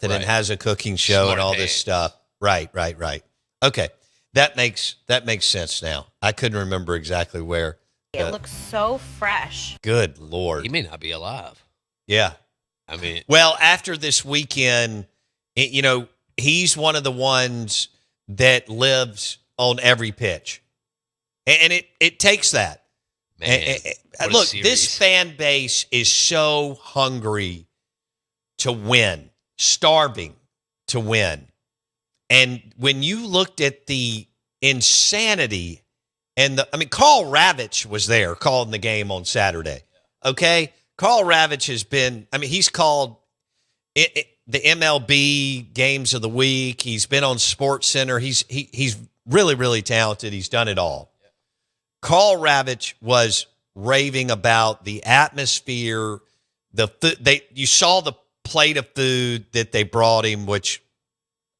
something and has a cooking show Smart and all hands. this stuff. Right. Okay. That makes sense now. I couldn't remember exactly where. It looks so fresh. Good Lord. He may not be alive. Yeah. I mean, well, after this weekend, he's one of the ones that lives on every pitch. And it takes that. man, what a Look, series. this fan base is so hungry to win, starving to win. And when you looked at the insanity and Carl Ravitch was there calling the game on Saturday. Okay? Carl Ravitch has been, he's called the MLB games of the week. He's been on Sports Center. He's really, really talented. He's done it all. Carl Ravitch was raving about the atmosphere. You saw the plate of food that they brought him, which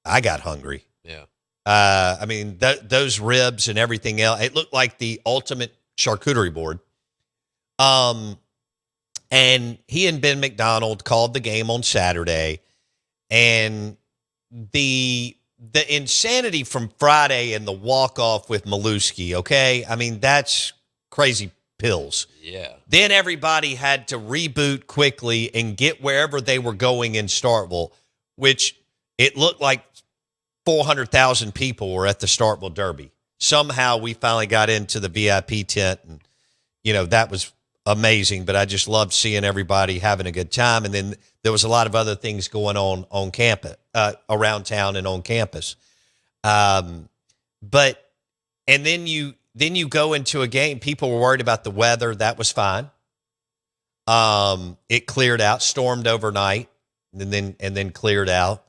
I got hungry. Yeah. Those ribs and everything else, it looked like the ultimate charcuterie board. And he and Ben McDonald called the game on Saturday, and the insanity from Friday and the walk-off with Maluski, okay? That's crazy pills. Yeah. Then everybody had to reboot quickly and get wherever they were going in Starkville, which it looked like 400,000 people were at the Starkville Derby. Somehow we finally got into the VIP tent, and, that was amazing, but I just loved seeing everybody having a good time. And then there was a lot of other things going on campus, around town and on campus. And then you go into a game. People were worried about the weather. That was fine. It cleared out, stormed overnight, and then cleared out.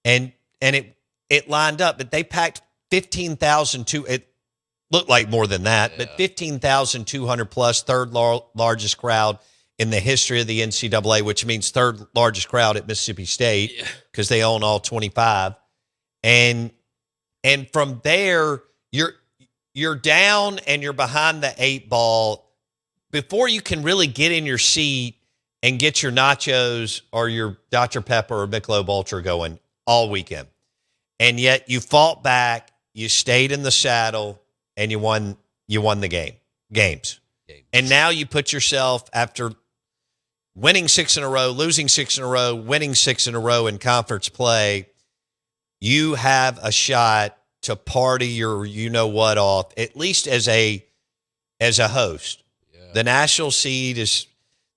And it lined up, but they packed 15,000 to it. Looked like more than that, but 15,200 plus, third largest crowd in the history of the NCAA, which means third largest crowd at Mississippi State because they own all 25. And from there, you're down and you're behind the 8 ball before you can really get in your seat and get your nachos or your Dr. Pepper or Michelob Ultra going all weekend. And yet you fought back, you stayed in the saddle, and you won the games. And now you put yourself, after winning 6 in a row, losing 6 in a row, winning 6 in a row in conference play, you have a shot to party your you-know-what off, at least as a host. Yeah. The national seed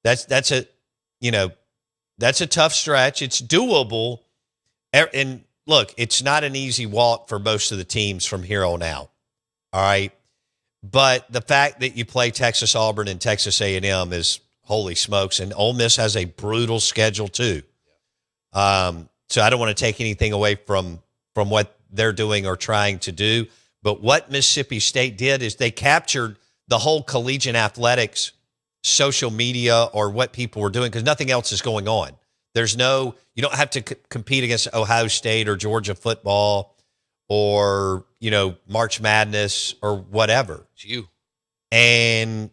that's a tough stretch. It's doable. And look, it's not an easy walk for most of the teams from here on out. All right. But the fact that you play Texas Auburn and Texas A&M is holy smokes. And Ole Miss has a brutal schedule too. So I don't want to take anything away from what they're doing or trying to do. But what Mississippi State did is they captured the whole collegiate athletics, social media, or what people were doing, because nothing else is going on. You don't have to compete against Ohio State or Georgia football or, March Madness or whatever. It's you. And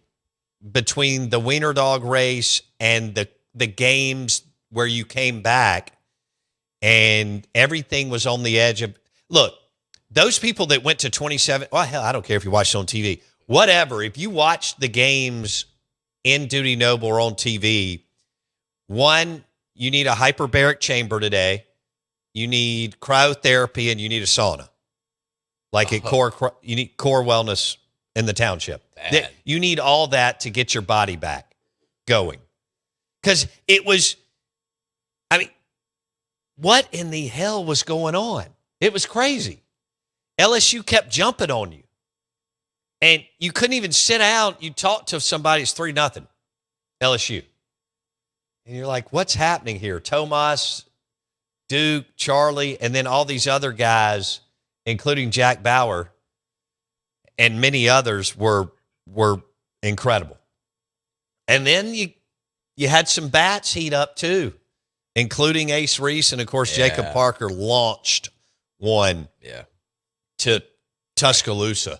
between the wiener dog race and the games where you came back and everything was on the edge of, look, those people that went to 27, well, hell, I don't care if you watched it on TV, whatever. If you watched the games in Duty Noble or on TV, one, you need a hyperbaric chamber today. You need cryotherapy and you need a sauna. Like at you need core wellness in the township. You need all that to get your body back going. Because it was, what in the hell was going on? It was crazy. LSU kept jumping on you. And you couldn't even sit down. You talked to somebody, it's 3-0 LSU. And you're like, what's happening here? Tomas, Duke, Charlie, and then all these other guys, including Jack Bauer and many others, were incredible. And then you had some bats heat up too, including Ace Reese, and of course Jacob Parker launched one to Tuscaloosa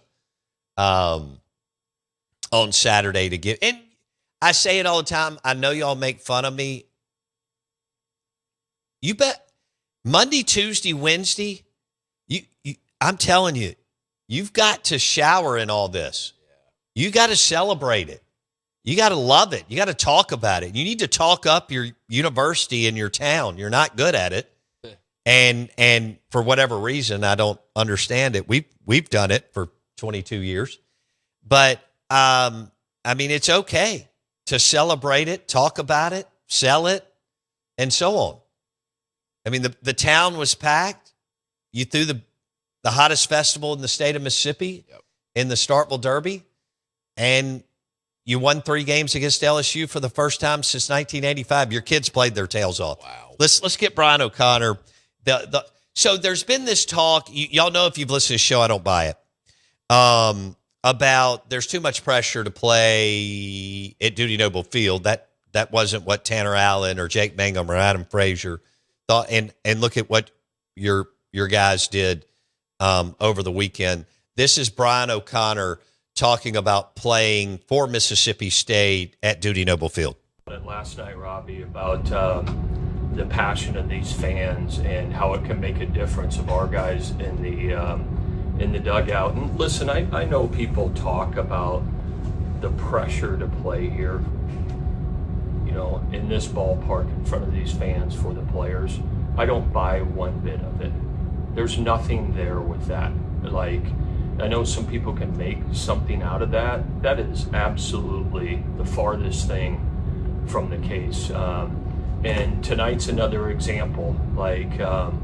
on Saturday to give. And I say it all the time. I know y'all make fun of me. You bet. Monday, Tuesday, Wednesday, I'm telling you, you've got to shower in all this. You got to celebrate it. You got to love it. You got to talk about it. You need to talk up your university and your town. You're not good at it. And for whatever reason, I don't understand it. We've done it for 22 years. But I mean, it's okay to celebrate it, talk about it, sell it, and so on. I mean, the town was packed. You threw the hottest festival in the state of Mississippi in the Starkville Derby, and you won 3 games against LSU for the first time since 1985. Your kids played their tails off. Wow. Let's get Brian O'Connor. So there's been this talk. Y'all know if you've listened to the show, I don't buy it. About there's too much pressure to play at Dudy Noble Field. That wasn't what Tanner Allen or Jake Mangum or Adam Frazier thought. And look at what your guys did over the weekend. This is Brian O'Connor talking about playing for Mississippi State at Dudy Noble Field. Last night, Robbie, about the passion of these fans and how it can make a difference of our guys in the dugout. And listen, I know people talk about the pressure to play here, you know, in this ballpark in front of these fans for the players. I don't buy one bit of it. There's nothing there with that. Like, I know some people can make something out of that. That is absolutely the farthest thing from the case. And tonight's another example. Like,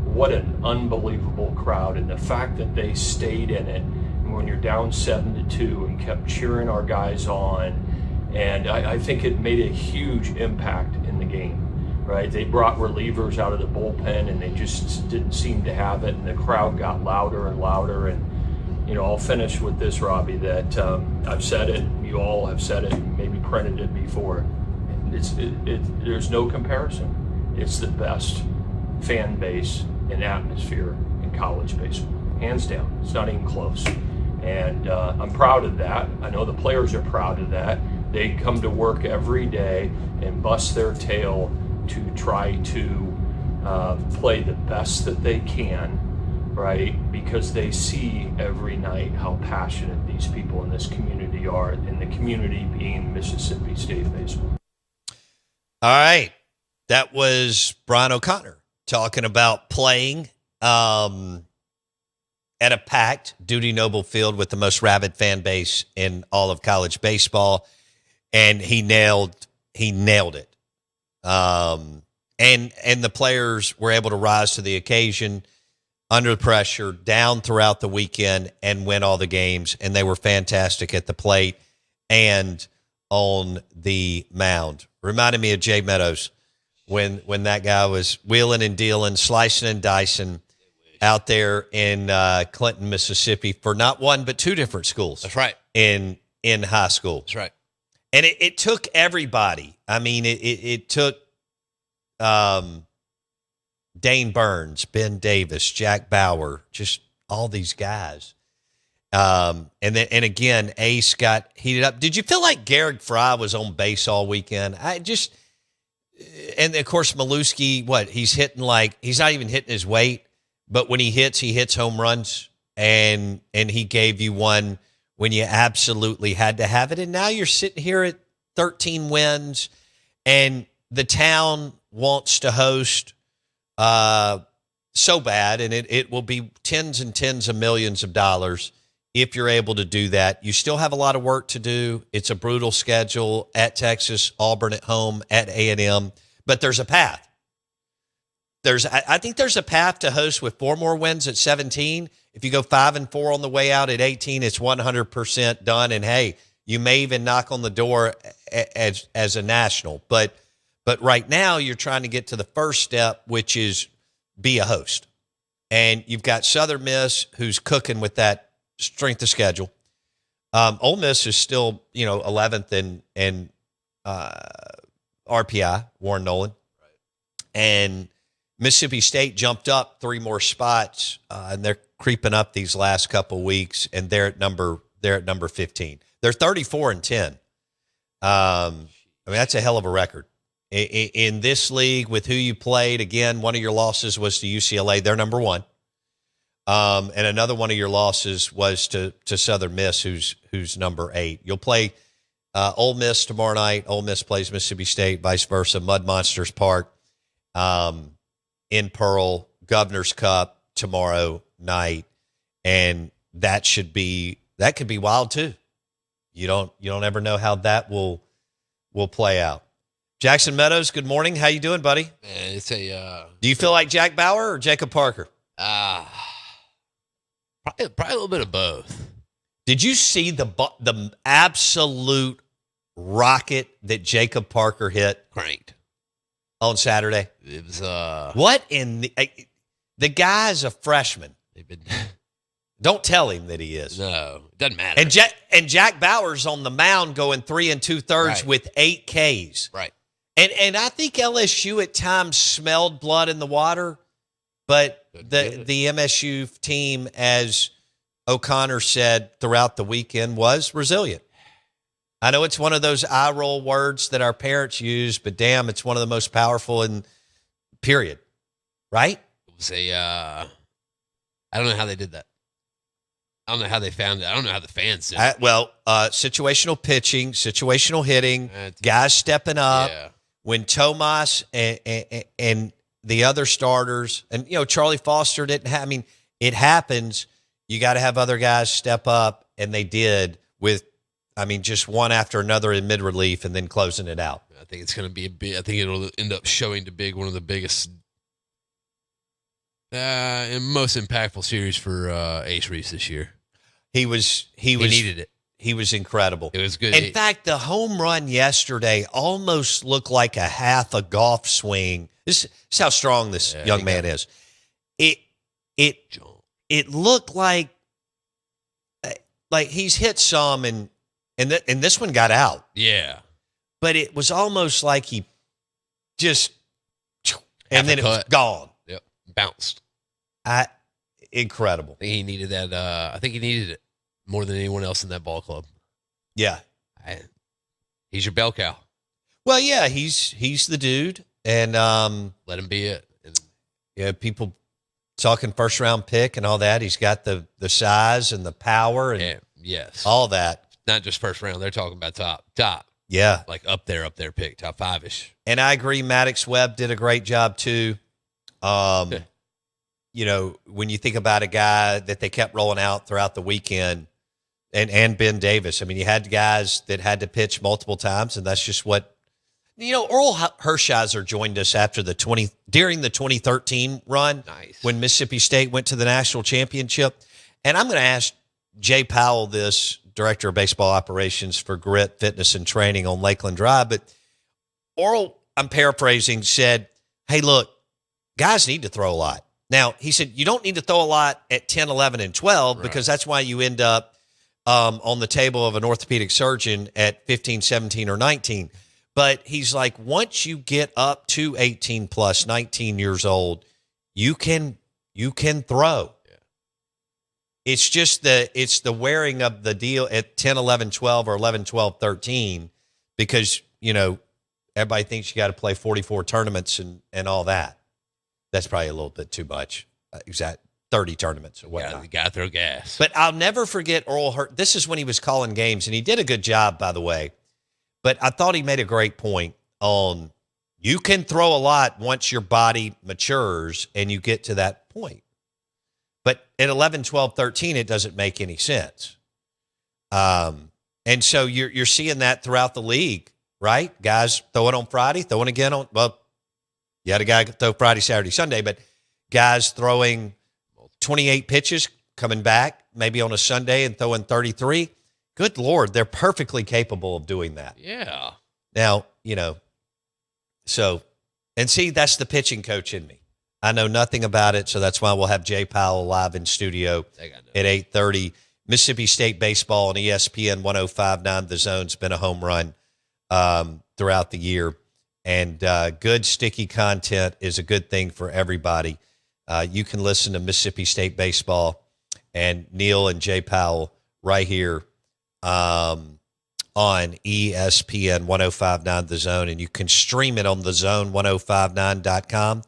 what an unbelievable crowd, and the fact that they stayed in it. And when you're down 7-2 and kept cheering our guys on, and I think it made a huge impact in the game. Right? They brought relievers out of the bullpen, and they just didn't seem to have it, and the crowd got louder and louder. And you know, I'll finish with this, Robbie, that I've said it, you all have said it, maybe printed it before. There's no comparison. It's the best fan base and atmosphere in college baseball, hands down. It's not even close. And I'm proud of that. I know the players are proud of that. They come to work every day and bust their tail to try to play the best that they can, right? Because they see every night how passionate these people in this community are, and the community being Mississippi State baseball. All right. That was Brian O'Connor talking about playing at a packed Dudy Noble Field with the most rabid fan base in all of college baseball. And he nailed it. And the players were able to rise to the occasion under pressure, down throughout the weekend, and win all the games. And they were fantastic at the plate and on the mound. Reminded me of Jay Meadows when that guy was wheeling and dealing, slicing and dicing out there in Clinton, Mississippi for not one but 2 different schools. That's right. In high school. That's right. And it took everybody. I mean, it took Dane Burns, Ben Davis, Jack Bauer, just all these guys. And again, Ace got heated up. Did you feel like Garrick Fry was on base all weekend? And of course, Maluski, he's hitting he's not even hitting his weight, but when he hits home runs, and he gave you one when you absolutely had to have it. And now you're sitting here at 13 wins, and the town wants to host so bad, and it will be tens and tens of millions of dollars if you're able to do that. You still have a lot of work to do. It's a brutal schedule at Texas, Auburn at home, at A&M, but there's a path. I think there's a path to host with 4 more wins at 17. If you go 5-4 on the way out at 18, it's 100% done. And hey, you may even knock on the door as a national, but right now you're trying to get to the first step, which is be a host. And you've got Southern Miss, who's cooking with that strength of schedule. Ole Miss is still, 11th in RPI, Warren Nolan. Right. And Mississippi State jumped up 3 more spots, and they're creeping up these last couple weeks, and they're at number 15. They're 34-10. I mean, that's a hell of a record. in this league with who you played, again, one of your losses was to UCLA. They're number one. And another one of your losses was to Southern Miss, who's number 8. You'll play Ole Miss tomorrow night. Ole Miss plays Mississippi State, vice versa. Mud Monsters Park in Pearl, Governor's Cup tomorrow night, and that could be wild too. You don't ever know how that will play out. Jackson Meadows, good morning. How you doing, buddy? Man, it's a. Do you feel like Jack Bauer or Jacob Parker? Probably a little bit of both. Did you see the absolute rocket that Jacob Parker hit Cranked on Saturday? It was What in the guy's a freshman. they've been Don't tell him that he is. no, it doesn't matter. And Jack Bauer's on the mound going 3 2/3 Right. with 8 Ks. Right. And I think LSU at times smelled blood in the water, but the MSU team, as O'Connor said throughout the weekend, was resilient. I know it's one of those eye roll words that our parents use, but damn, it's one of the most powerful in period. Right? It was I don't know how they did that. I don't know how they found it. I don't know how the fans did it. Situational pitching, situational hitting, guys stepping up. Yeah. When Tomas and the other starters, and Charlie Foster didn't have. I mean, it happens. You got to have other guys step up, and they did with. I mean, just one after another in mid relief, and then closing it out. I think it's going to be I think it'll end up showing to big one of the biggest and most impactful series for Ace Reese this year. He needed it. He was incredible. It was good. In fact, the home run yesterday almost looked like a half a golf swing. This is how strong this young man is. It looked like he's hit some and this one got out. Yeah. But it was almost like he just and then it was gone. Yep. Bounced. Incredible. I think he needed that. I think he needed it more than anyone else in that ball club. Yeah. He's your bell cow. Well, yeah, he's the dude. And let him be it. And, people talking first round pick and all that. He's got the size and the power and yes, all that. Not just first round. They're talking about top. Yeah. Like up there pick, top 5-ish. And I agree, Maddox Webb did a great job too. When you think about a guy that they kept rolling out throughout the weekend and Ben Davis, I mean, you had guys that had to pitch multiple times, and that's just what, Earl Hershiser joined us during the 2013 run. Nice. When Mississippi State went to the national championship. And I'm going to ask Jay Powell, this director of baseball operations for Grit Fitness and Training on Lakeland Drive. But Earl, I'm paraphrasing, said, hey, look, guys need to throw a lot. Now, he said, you don't need to throw a lot at 10, 11, and 12 because that's why you end up on the table of an orthopedic surgeon at 15, 17, or 19. But he's like, once you get up to 18 plus, 19 years old, you can throw. Yeah. It's just the wearing of the deal at 10, 11, 12, or 11, 12, 13 because, everybody thinks you got to play 44 tournaments and all that. That's probably a little bit too much. 30 tournaments or whatnot. Yeah, you got to throw gas. But I'll never forget Earl Hurt. This is when he was calling games, and he did a good job, by the way. But I thought he made a great point on you can throw a lot once your body matures and you get to that point. But at 11, 12, 13, it doesn't make any sense. And so you're seeing that throughout the league, right? Guys throwing on Friday, throwing again on, you had a guy throw Friday, Saturday, Sunday, but guys throwing 28 pitches, coming back maybe on a Sunday and throwing 33. Good Lord, they're perfectly capable of doing that. Yeah. Now, that's the pitching coach in me. I know nothing about it, so that's why we'll have Jay Powell live in studio at 8:30. Mississippi State baseball on ESPN 105.9 The Zone's been a home run throughout the year. And good, sticky content is a good thing for everybody. You can listen to Mississippi State baseball and Neil and Jay Powell right here on on ESPN 1059 The Zone, and you can stream it on thezone1059.com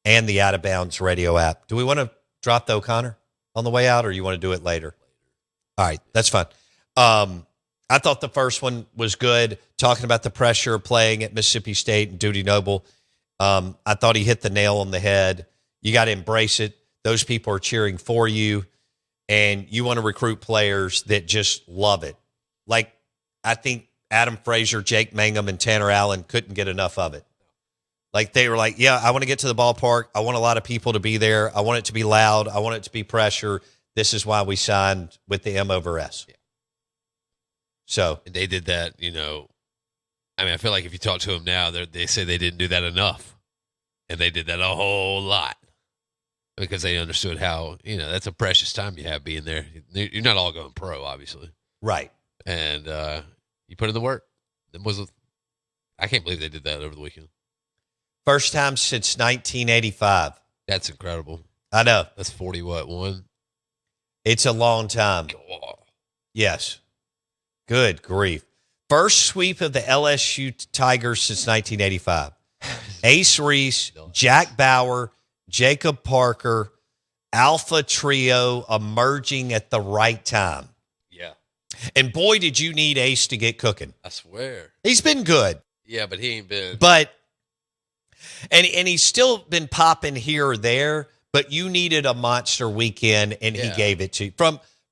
and the Out of Bounds radio app. Do we want to drop the O'Connor on the way out, or you want to do it later? All right, that's fine. I thought the first one was good, talking about the pressure of playing at Mississippi State and Duty Noble. I thought he hit the nail on the head. You got to embrace it. Those people are cheering for you, and you want to recruit players that just love it. Like, I think Adam Frazier, Jake Mangum, and Tanner Allen couldn't get enough of it. Like, they were like, yeah, I want to get to the ballpark. I want a lot of people to be there. I want it to be loud. I want it to be pressure. This is why we signed with the M over S. Yeah. So they did that, I mean, I feel like if you talk to them now, they say they didn't do that enough. And they did that a whole lot because they understood how, that's a precious time you have being there. You're not all going pro, obviously. Right. And you put in the work. I can't believe they did that over the weekend. First time since 1985. That's incredible. I know. That's 41? It's a long time. God. Yes. Good grief. First sweep of the LSU Tigers since 1985. Ace Reese, Jack Bauer, Jacob Parker, Alpha Trio emerging at the right time. Yeah. And boy, did you need Ace to get cooking. I swear. He's been good. Yeah, but he ain't been. But, and he's still been popping here or there, but you needed a monster weekend, and he gave it to you.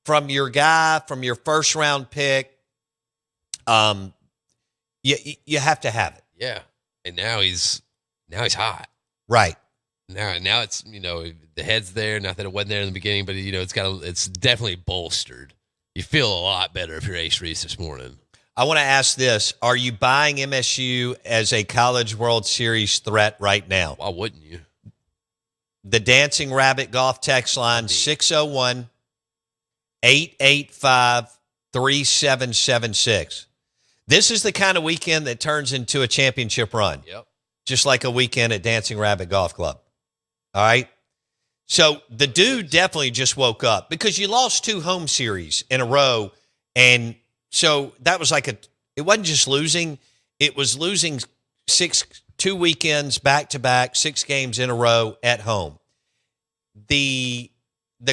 From your guy, from your first round pick, you have to have it. Yeah. And now he's hot. Right. Now it's, the head's there. Not that it wasn't there in the beginning, but it's definitely bolstered. You feel a lot better if you're Ace Reese this morning. I want to ask this. Are you buying MSU as a College World Series threat right now? Why wouldn't you? The Dancing Rabbit Golf text line 601-885-3776. This is the kind of weekend that turns into a championship run. Yep. Just like a weekend at Dancing Rabbit Golf Club. All right? So the dude definitely just woke up because you lost 2 home series in a row. And so that was it wasn't just losing. It was losing 2 weekends back-to-back, 6 games in a row at home. The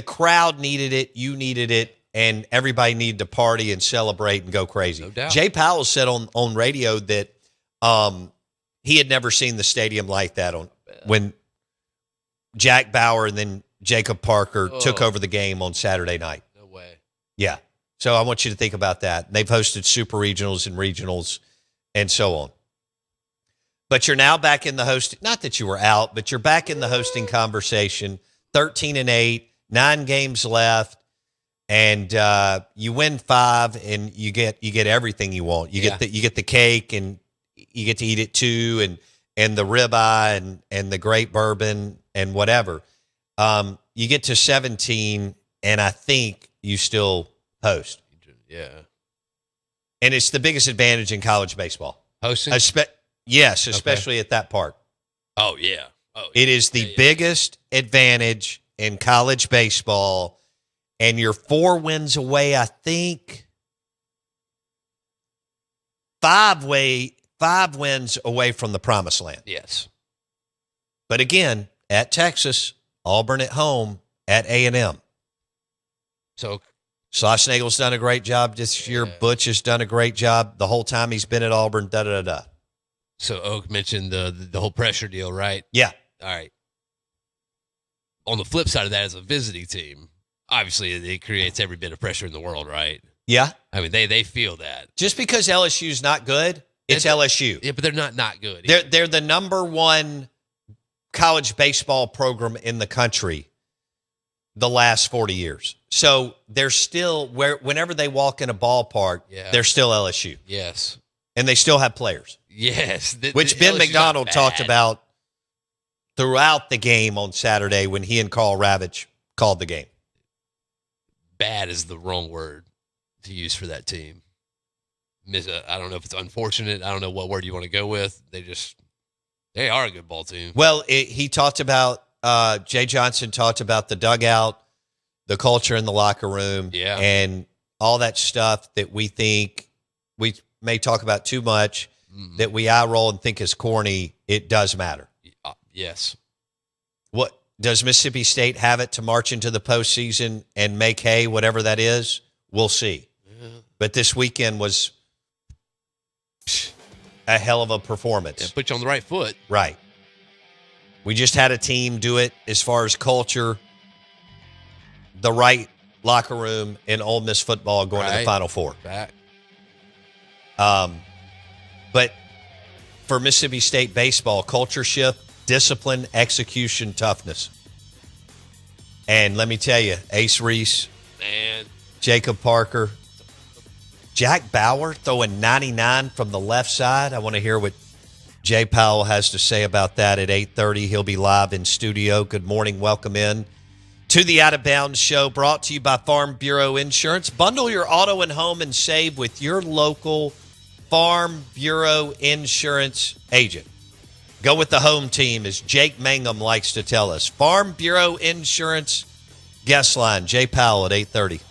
crowd needed it. You needed it. And everybody needed to party and celebrate and go crazy. No doubt. Jay Powell said on radio that he had never seen the stadium like that when Jack Bauer and then Jacob Parker took over the game on Saturday night. No way. Yeah. So I want you to think about that. They've hosted super regionals and regionals and so on. But you're now back in the hosting. Not that you were out, but you're back in the hosting conversation. 13-8, 9 games left. And you win 5, and you get everything you want. You get the cake, and you get to eat it too, and the ribeye and the great bourbon and whatever. You get to 17, and I think you still host. Yeah. And it's the biggest advantage in college baseball. Hosting? Yes, especially at that park. Oh, yeah. It is the biggest advantage in college baseball. And you're 4 wins away, I think. 5 wins away from the promised land. Yes. But again, at Texas, Auburn at home, at A&M. So Schlossnagel's done a great job this year. Butch has done a great job the whole time he's been at Auburn, da-da-da-da. So Oak mentioned the whole pressure deal, right? Yeah. All right. On the flip side of that, as a visiting team, obviously it creates every bit of pressure in the world, right? Yeah. I mean, they feel that. Just because LSU's not good, it's LSU. Yeah, but they're not good. They're the number 1 college baseball program in the country the last 40 years. So they're still, whenever they walk in a ballpark, they're still LSU. Yes. And they still have players. Yes. Which Ben McDonald talked about throughout the game on Saturday when he and Carl Ravitch called the game. Bad is the wrong word to use for that team. I don't know if it's unfortunate. I don't know what word you want to go with. They are a good ball team. Well, he talked about, Jay Johnson talked about the dugout, the culture in the locker room, and all that stuff that we think may talk about too much, that we eye roll and think is corny, it does matter. Yes. What does Mississippi State have it to march into the postseason and make hay, whatever that is? We'll see. Yeah. But this weekend was a hell of a performance. Yeah, put you on the right foot. Right. We just had a team do it as far as culture, the right locker room in Ole Miss football going to the Final Four. Back. But for Mississippi State baseball, culture shift, discipline, execution, toughness. And let me tell you, Ace Reese, Man. Jacob Parker, Jack Bauer throwing 99 from the left side. I want to hear what Jay Powell has to say about that at 8:30. He'll be live in studio. Good morning. Welcome in to the Out of Bounds Show, brought to you by Farm Bureau Insurance. Bundle your auto and home and save with your local Farm Bureau Insurance agent. Go with the home team, as Jake Mangum likes to tell us. Farm Bureau Insurance guest line, Jay Powell at 8:30.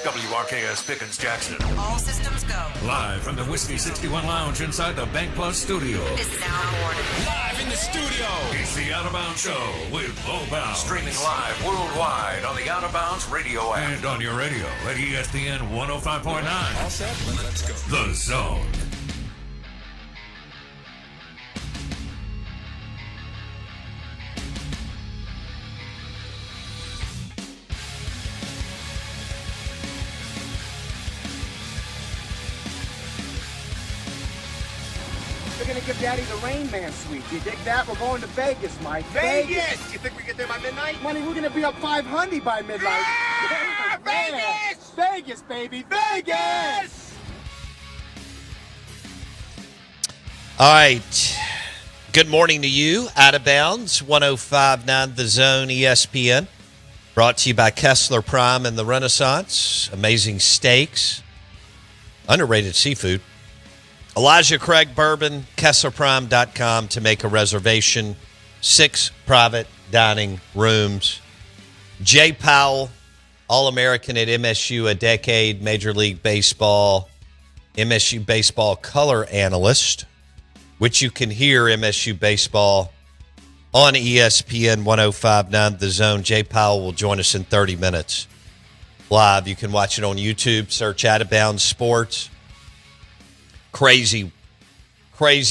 WRKS Pickens Jackson. All systems go. Live from the Whiskey 61 Lounge inside the Bank Plus studio. This is Al Morning. Live in the studio. It's the Out of Bounds Show with Lowbound. Streaming live worldwide on the Out of Bounds radio app. And on your radio at ESPN 105.9. All set? Let's go. The Zone. We're gonna give Daddy the Rain Man suite. You dig that? We're going to Vegas, Mike. Vegas! You think we get there by midnight? Money, we're gonna be up 500 by midnight. Ah, Vegas! Vegas, baby, Vegas! All right. Good morning to you. Out of Bounds, 105.9 The Zone, ESPN. Brought to you by Kessler Prime and the Renaissance. Amazing steaks. Underrated seafood. Elijah Craig Bourbon, KesslerPrime.com to make a reservation. 6 private dining rooms. Jay Powell, All-American at MSU a decade, Major League Baseball, MSU Baseball color analyst, which you can hear MSU Baseball on ESPN 105.9 The Zone. Jay Powell will join us in 30 minutes live. You can watch it on YouTube. Search Out of Bounds Sports. Crazy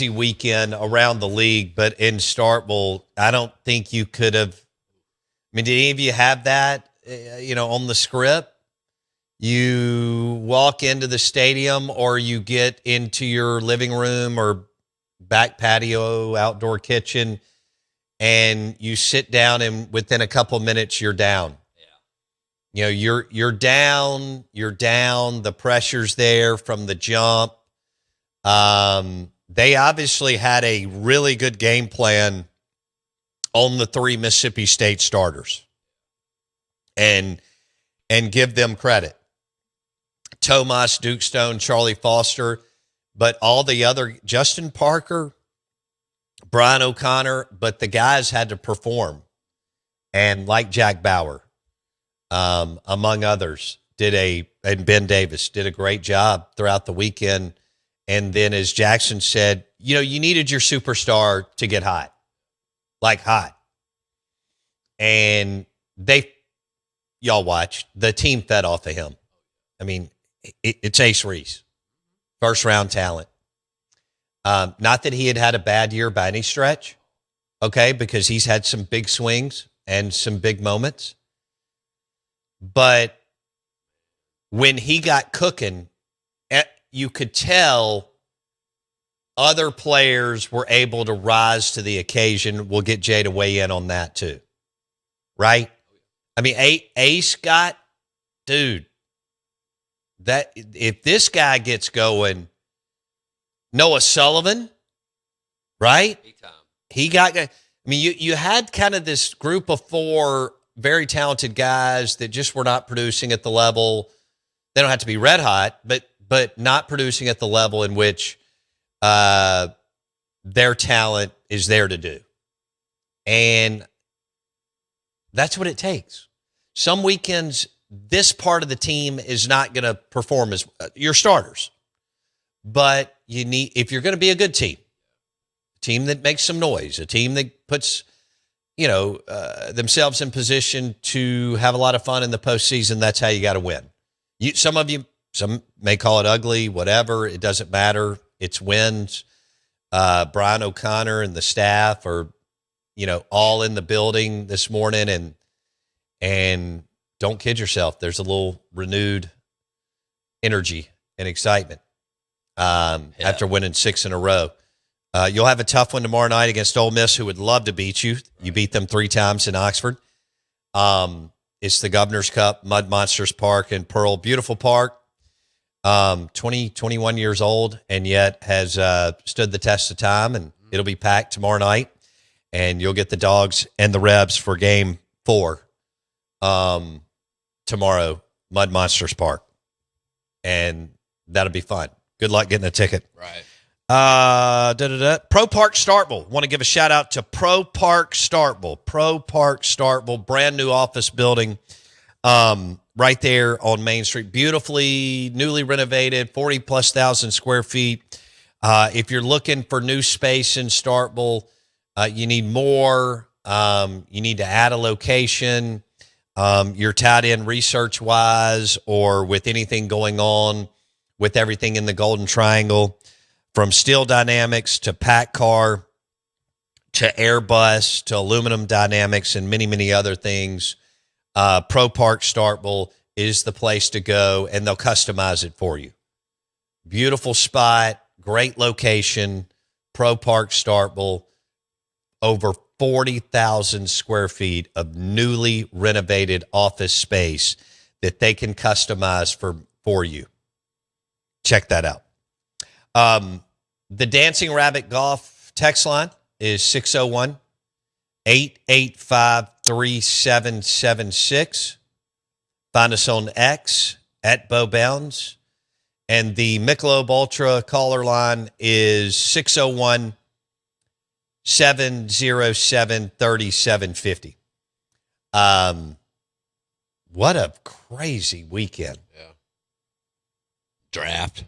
weekend around the league, but in Starkville, I don't think you could have. I mean, did any of you have that, on the script? You walk into the stadium or you get into your living room or back patio, outdoor kitchen, and you sit down, and within a couple minutes, you're down. Yeah. You're down. The pressure's there from the jump. They obviously had a really good game plan on the 3 Mississippi State starters, and give them credit. Tomas, Duke Stone, Charlie Foster, but all the other, Justin Parker, Brian O'Connor, but the guys had to perform. And like Jack Bauer, among others, and Ben Davis did a great job throughout the weekend. And then, as Jackson said, you needed your superstar to get hot, like hot. And y'all watched, the team fed off of him. I mean, it's Ace Reese, first round talent. Not that he had a bad year by any stretch, okay, because he's had some big swings and some big moments. But when he got cooking, you could tell other players were able to rise to the occasion. We'll get Jay to weigh in on that too. Right? I mean, Ace got, dude, that if this guy gets going, Noah Sullivan, right? He got, I mean, you had kind of this group of 4 very talented guys that just were not producing at the level. They don't have to be red hot, but not producing at the level in which their talent is there to do. And that's what it takes. Some weekends, this part of the team is not going to perform as your starters. But you need, if you're going to be a good team, a team that makes some noise, a team that puts, themselves in position to have a lot of fun in the postseason, that's how you got to win. Some may call it ugly, whatever. It doesn't matter. It's wins. Brian O'Connor and the staff are, all in the building this morning, and don't kid yourself. There's a little renewed energy and excitement after winning 6 in a row. You'll have a tough one tomorrow night against Ole Miss, who would love to beat you. You beat them 3 times in Oxford. It's the Governor's Cup, Mud Monsters Park in Pearl. Beautiful park. 21 years old, and yet has stood the test of time, and it'll be packed tomorrow night, and you'll get the Dogs and the Rebs for game 4 tomorrow, Mud Monsters Park, and that'll be fun. Good luck getting a ticket. Right. Pro Park Starkville. Want to give a shout out to Pro Park Starkville. Pro Park Starkville, brand new office building. right there on Main Street. Beautifully, newly renovated, 40+ thousand square feet. If you're looking for new space in Starkville, you need more. You need to add a location. You're tied in research-wise or with anything going on with everything in the Golden Triangle, from Steel Dynamics to PACCAR to Airbus to Aluminum Dynamics and many, many other things. Pro Park Starkville is the place to go, and they'll customize it for you. Beautiful spot, great location, Pro Park Starkville, over 40,000 square feet of newly renovated office space that they can customize for you. Check that out. The Dancing Rabbit Golf text line is 601-885-3776. Find us on X at Bo Bounds. And the Michelob Ultra caller line is 601-707-3750. What a crazy weekend. Yeah. Draft.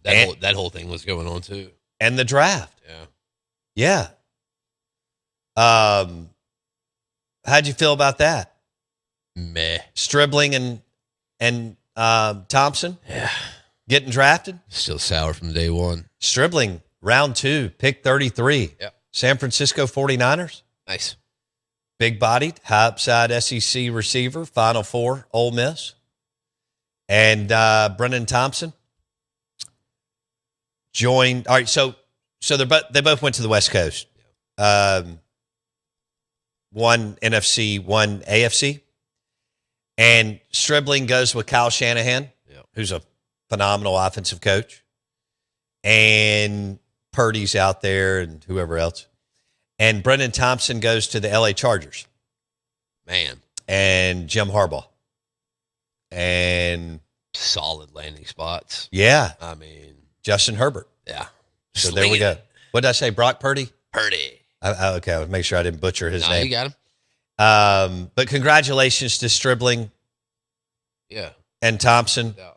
That whole thing was going on too. And the draft. Yeah. Yeah. How'd you feel about that? Meh. Stribling and Thompson? Yeah. Getting drafted? Still sour from day one. Stribling, round 2, pick 33. Yeah. San Francisco 49ers. Nice. Big-bodied, high-upside SEC receiver, Final Four, Ole Miss. And Brennan Thompson joined. All right, so they both went to the West Coast. One NFC, one AFC. And Stribling goes with Kyle Shanahan, who's a phenomenal offensive coach. And Purdy's out there and whoever else. And Brendan Thompson goes to the LA Chargers. Man. And Jim Harbaugh. And solid landing spots. Yeah. I mean, Justin Herbert. Yeah. So there we go. What did I say? Brock Purdy? Purdy. Okay, I'll make sure I didn't butcher his name. You got him. But congratulations to Stribling. Yeah. And Thompson. Yeah.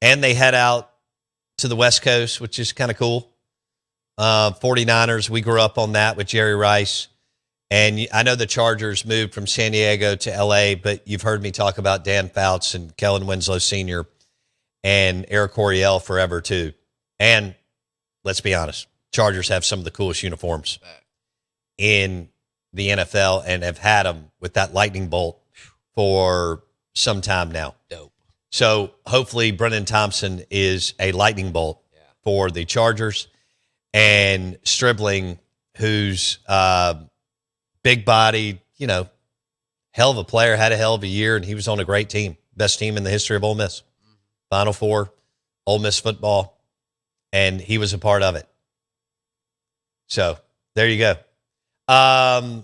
And they head out to the West Coast, which is kind of cool. 49ers, we grew up on that with Jerry Rice. And I know the Chargers moved from San Diego to L.A., but you've heard me talk about Dan Fouts and Kellen Winslow Sr. and Eric Coryell forever, too. And let's be honest, Chargers have some of the coolest uniforms in the NFL and have had them with that lightning bolt for some time now. Dope. So hopefully Brennan Thompson is a lightning bolt for the Chargers. And Stribling, who's big body, hell of a player, had a hell of a year, and he was on a great team. Best team in the history of Ole Miss. Final Four, Ole Miss football, and he was a part of it. So there you go.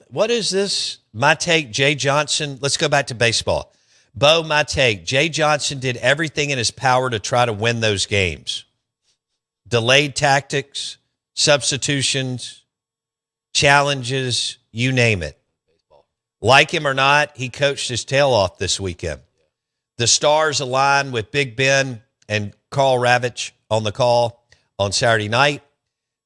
What is this? My take, Jay Johnson. Let's go back to baseball. Bo, my take. Jay Johnson did everything in his power to try to win those games. Delayed tactics, substitutions, challenges, you name it. Like him or not, he coached his tail off this weekend. The stars aligned with Big Ben and Carl Ravitch on the call on Saturday night.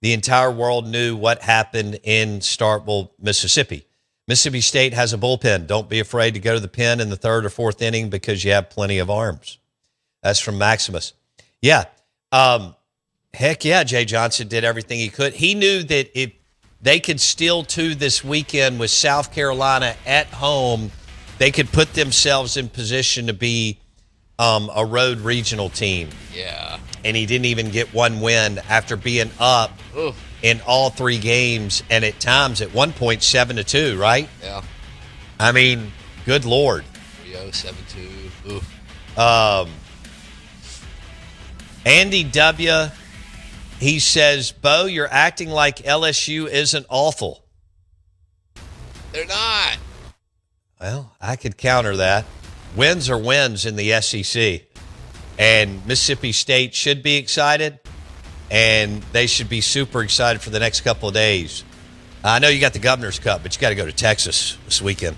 The entire world knew what happened in Starkville, Mississippi. Mississippi State has a bullpen. Don't be afraid to go to the pen in the third or fourth inning because you have plenty of arms. That's from Maximus. Yeah. Heck yeah, Jay Johnson did everything he could. He knew that if they could steal two this weekend with South Carolina at home, they could put themselves in position to be a road regional team. Yeah. And he didn't even get one win after being up in all three games, and at times at one point 7-2, right? Yeah. I mean, good Lord. 3-0, 7-2. Andy W., he says, Bo, you're acting like LSU isn't awful. They're not. Well, I could counter that. Wins are wins in the SEC. And Mississippi State should be excited, and they should be super excited for the next couple of days. I know you got the Governor's Cup, but you got to go to Texas this weekend.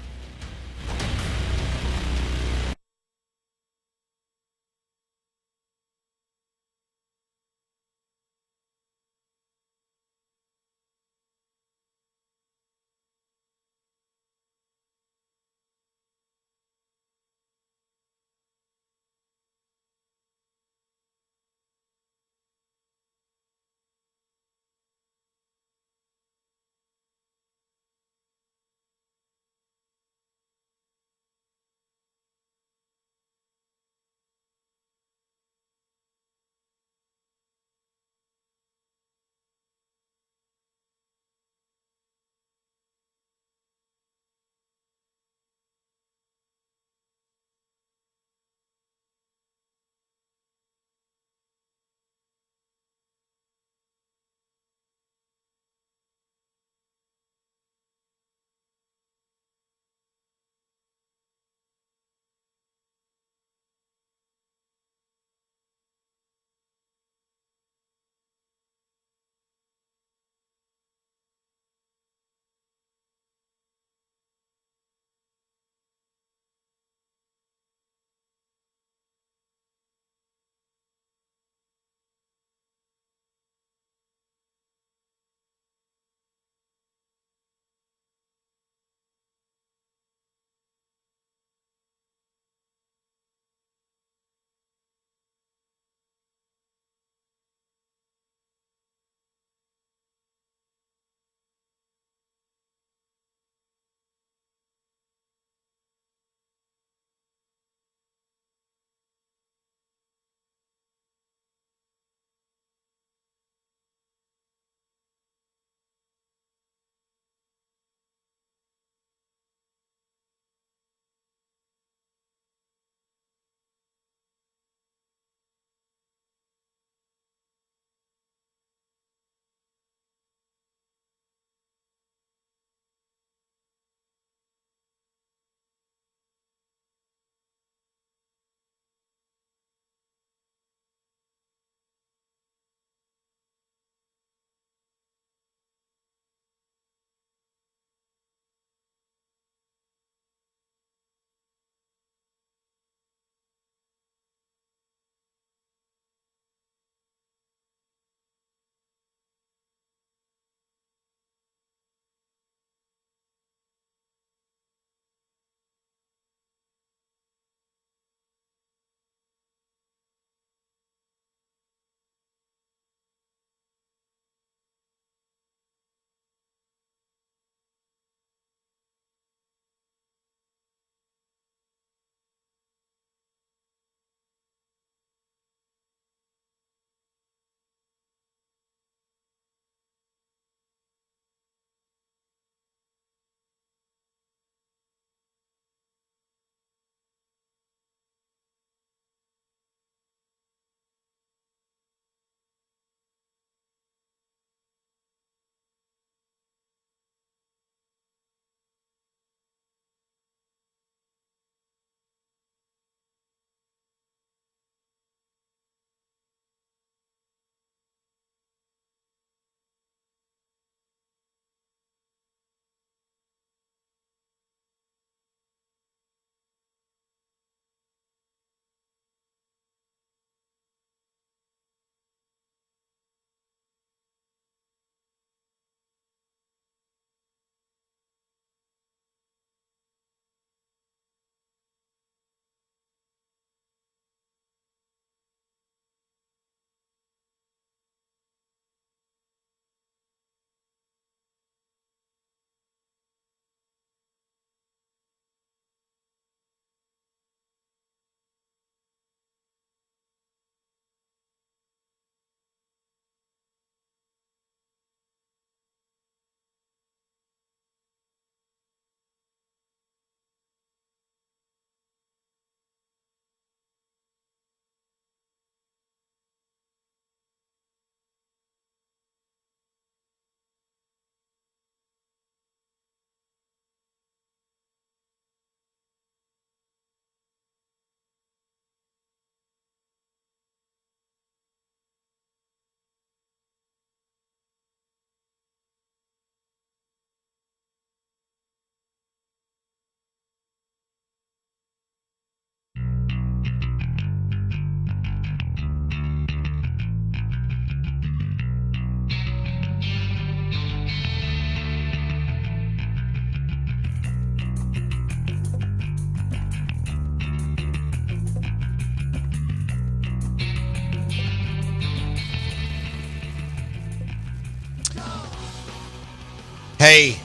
Hey,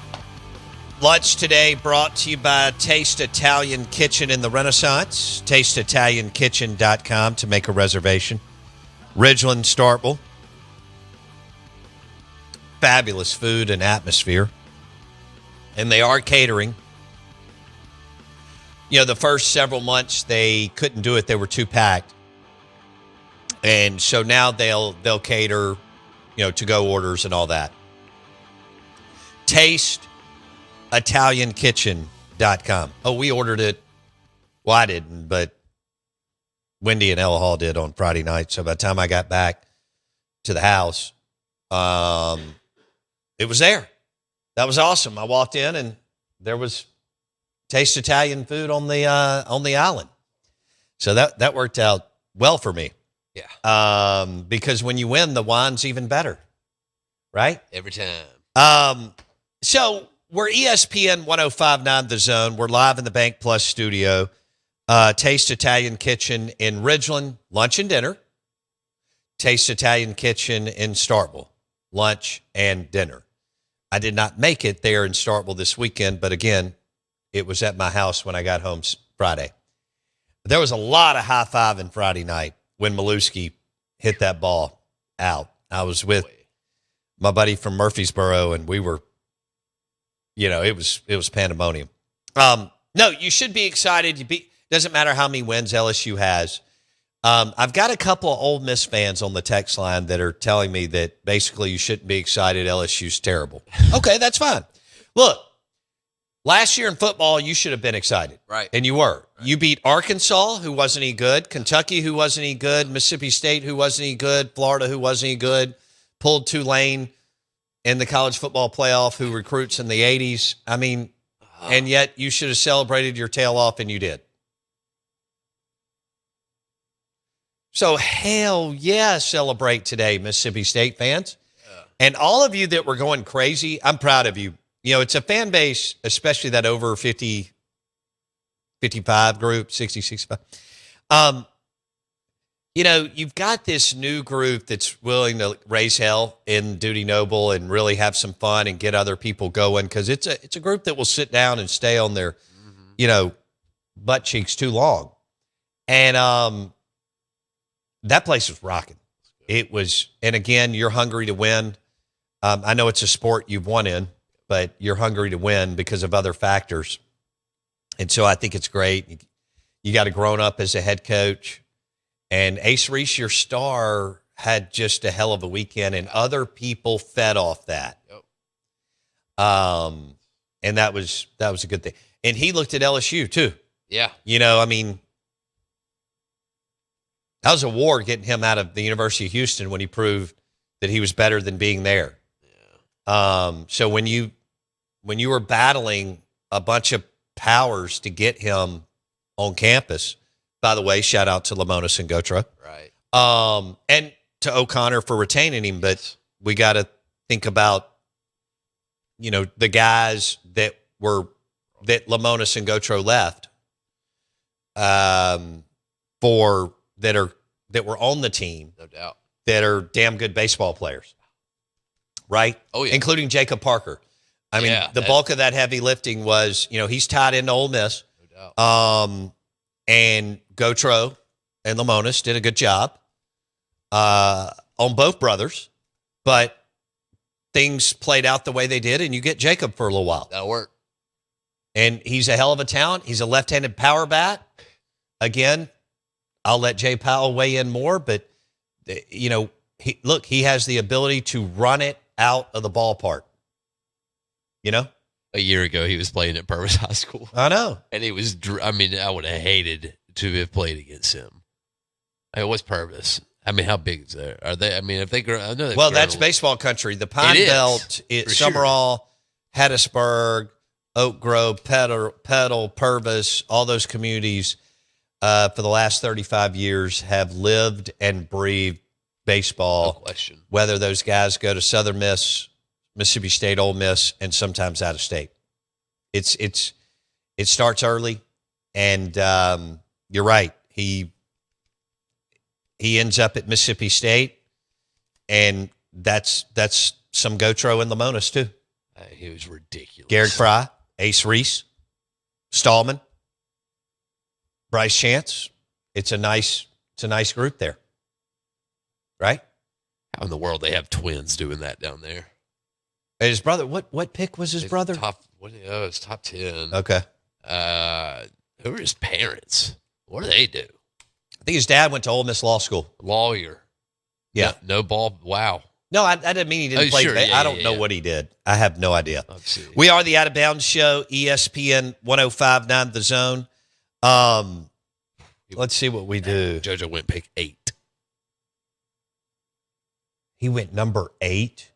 lunch today brought to you by Taste Italian Kitchen in the Renaissance. TasteItalianKitchen.com to make a reservation. Ridgeland, Starkville. Fabulous food and atmosphere. And they are catering. You know, the first several months they couldn't do it. They were too packed. And so now they'll cater, to-go orders and all that. TasteItalianKitchen.com. Oh, we ordered it. Well, I didn't, but Wendy and Ella Hall did on Friday night. So by the time I got back to the house, it was there. That was awesome. I walked in and there was Taste Italian food on the island. So that worked out well for me. Yeah. Because when you win, the wine's even better, right? Every time. So we're ESPN 105.9 The Zone. We're live in the Bank Plus studio. Taste Italian Kitchen in Ridgeland, lunch and dinner. Taste Italian Kitchen in Starkville, lunch and dinner. I did not make it there in Starkville this weekend, but again, it was at my house when I got home Friday. There was a lot of high-fiving Friday night when Maluski hit that ball out. I was with my buddy from Murfreesboro, and we were, it was pandemonium. No, you should be excited. Doesn't matter how many wins LSU has. I've got a couple of Ole Miss fans on the text line that are telling me that basically you shouldn't be excited. LSU's terrible. Okay, that's fine. Look, last year in football, you should have been excited. Right. And you were. Right. You beat Arkansas, who wasn't any good, Kentucky, who wasn't any good, Mississippi State, who wasn't any good, Florida, who wasn't any good, pulled Tulane in the college football playoff, who recruits in the 80s. I mean, and yet you should have celebrated your tail off, and you did. So, hell yeah, celebrate today, Mississippi State fans. Yeah. And all of you that were going crazy, I'm proud of you. It's a fan base, especially that over 50, 55 group, 60, 65. You've got this new group that's willing to raise hell in Duty Noble and really have some fun and get other people going, because it's a group that will sit down and stay on their, butt cheeks too long. And that place was rocking. It was, and again, you're hungry to win. I know it's a sport you've won in, but you're hungry to win because of other factors. And so I think it's great. You got a grown up as a head coach. And Ace Reese, your star, had just a hell of a weekend, and other people fed off that. Yep. And that was a good thing. And he looked at LSU too. Yeah. That was a war getting him out of the University of Houston when he proved that he was better than being there. Yeah. So when you were battling a bunch of powers to get him on campus, by the way, shout out to Lamonis and Gotro. Right. And to O'Connor for retaining him, but we got to think about, the guys that Lamonis and Gotro left, that were on the team, no doubt, that are damn good baseball players, right? Oh yeah, including Jacob Parker. I mean, the bulk of that heavy lifting was, he's tied into Ole Miss. No doubt. And Gotro and Lamonis did a good job on both brothers, but things played out the way they did, and you get Jacob for a little while. That'll work. And he's a hell of a talent. He's a left-handed power bat. Again, I'll let Jay Powell weigh in more, but, he has the ability to run it out of the ballpark. A year ago, he was playing at Purvis High School. I know. And it was, I would have hated to have played against him. What's Purvis? How big is that? Are they, if they grow, I know they've well, grown that's baseball country. The Pine Belt, Summerall, Hattiesburg, Oak Grove, Petal, Purvis, all those communities for the last 35 years have lived and breathed baseball. No question. Whether those guys go to Southern Miss, Mississippi State, Ole Miss, and sometimes out of state. It starts early, and you're right. He ends up at Mississippi State, and that's some Gotro and Lamonis too. He was ridiculous. Garrett Fry, Ace Reese, Stallman, Bryce Chance. It's a nice group there, right? How in the world they have twins doing that down there? And his brother. What pick was his brother? It's top 10. Okay. Who are his parents? What do they do? I think his dad went to Ole Miss Law School. Lawyer. Yeah. No ball. Wow. No, I didn't mean he didn't play. Sure. I don't know what he did. I have no idea. Absolutely. We are the Out of Bounds Show, ESPN 105.9 The Zone. Let's see what we do. JoJo went pick 8. He went number 8.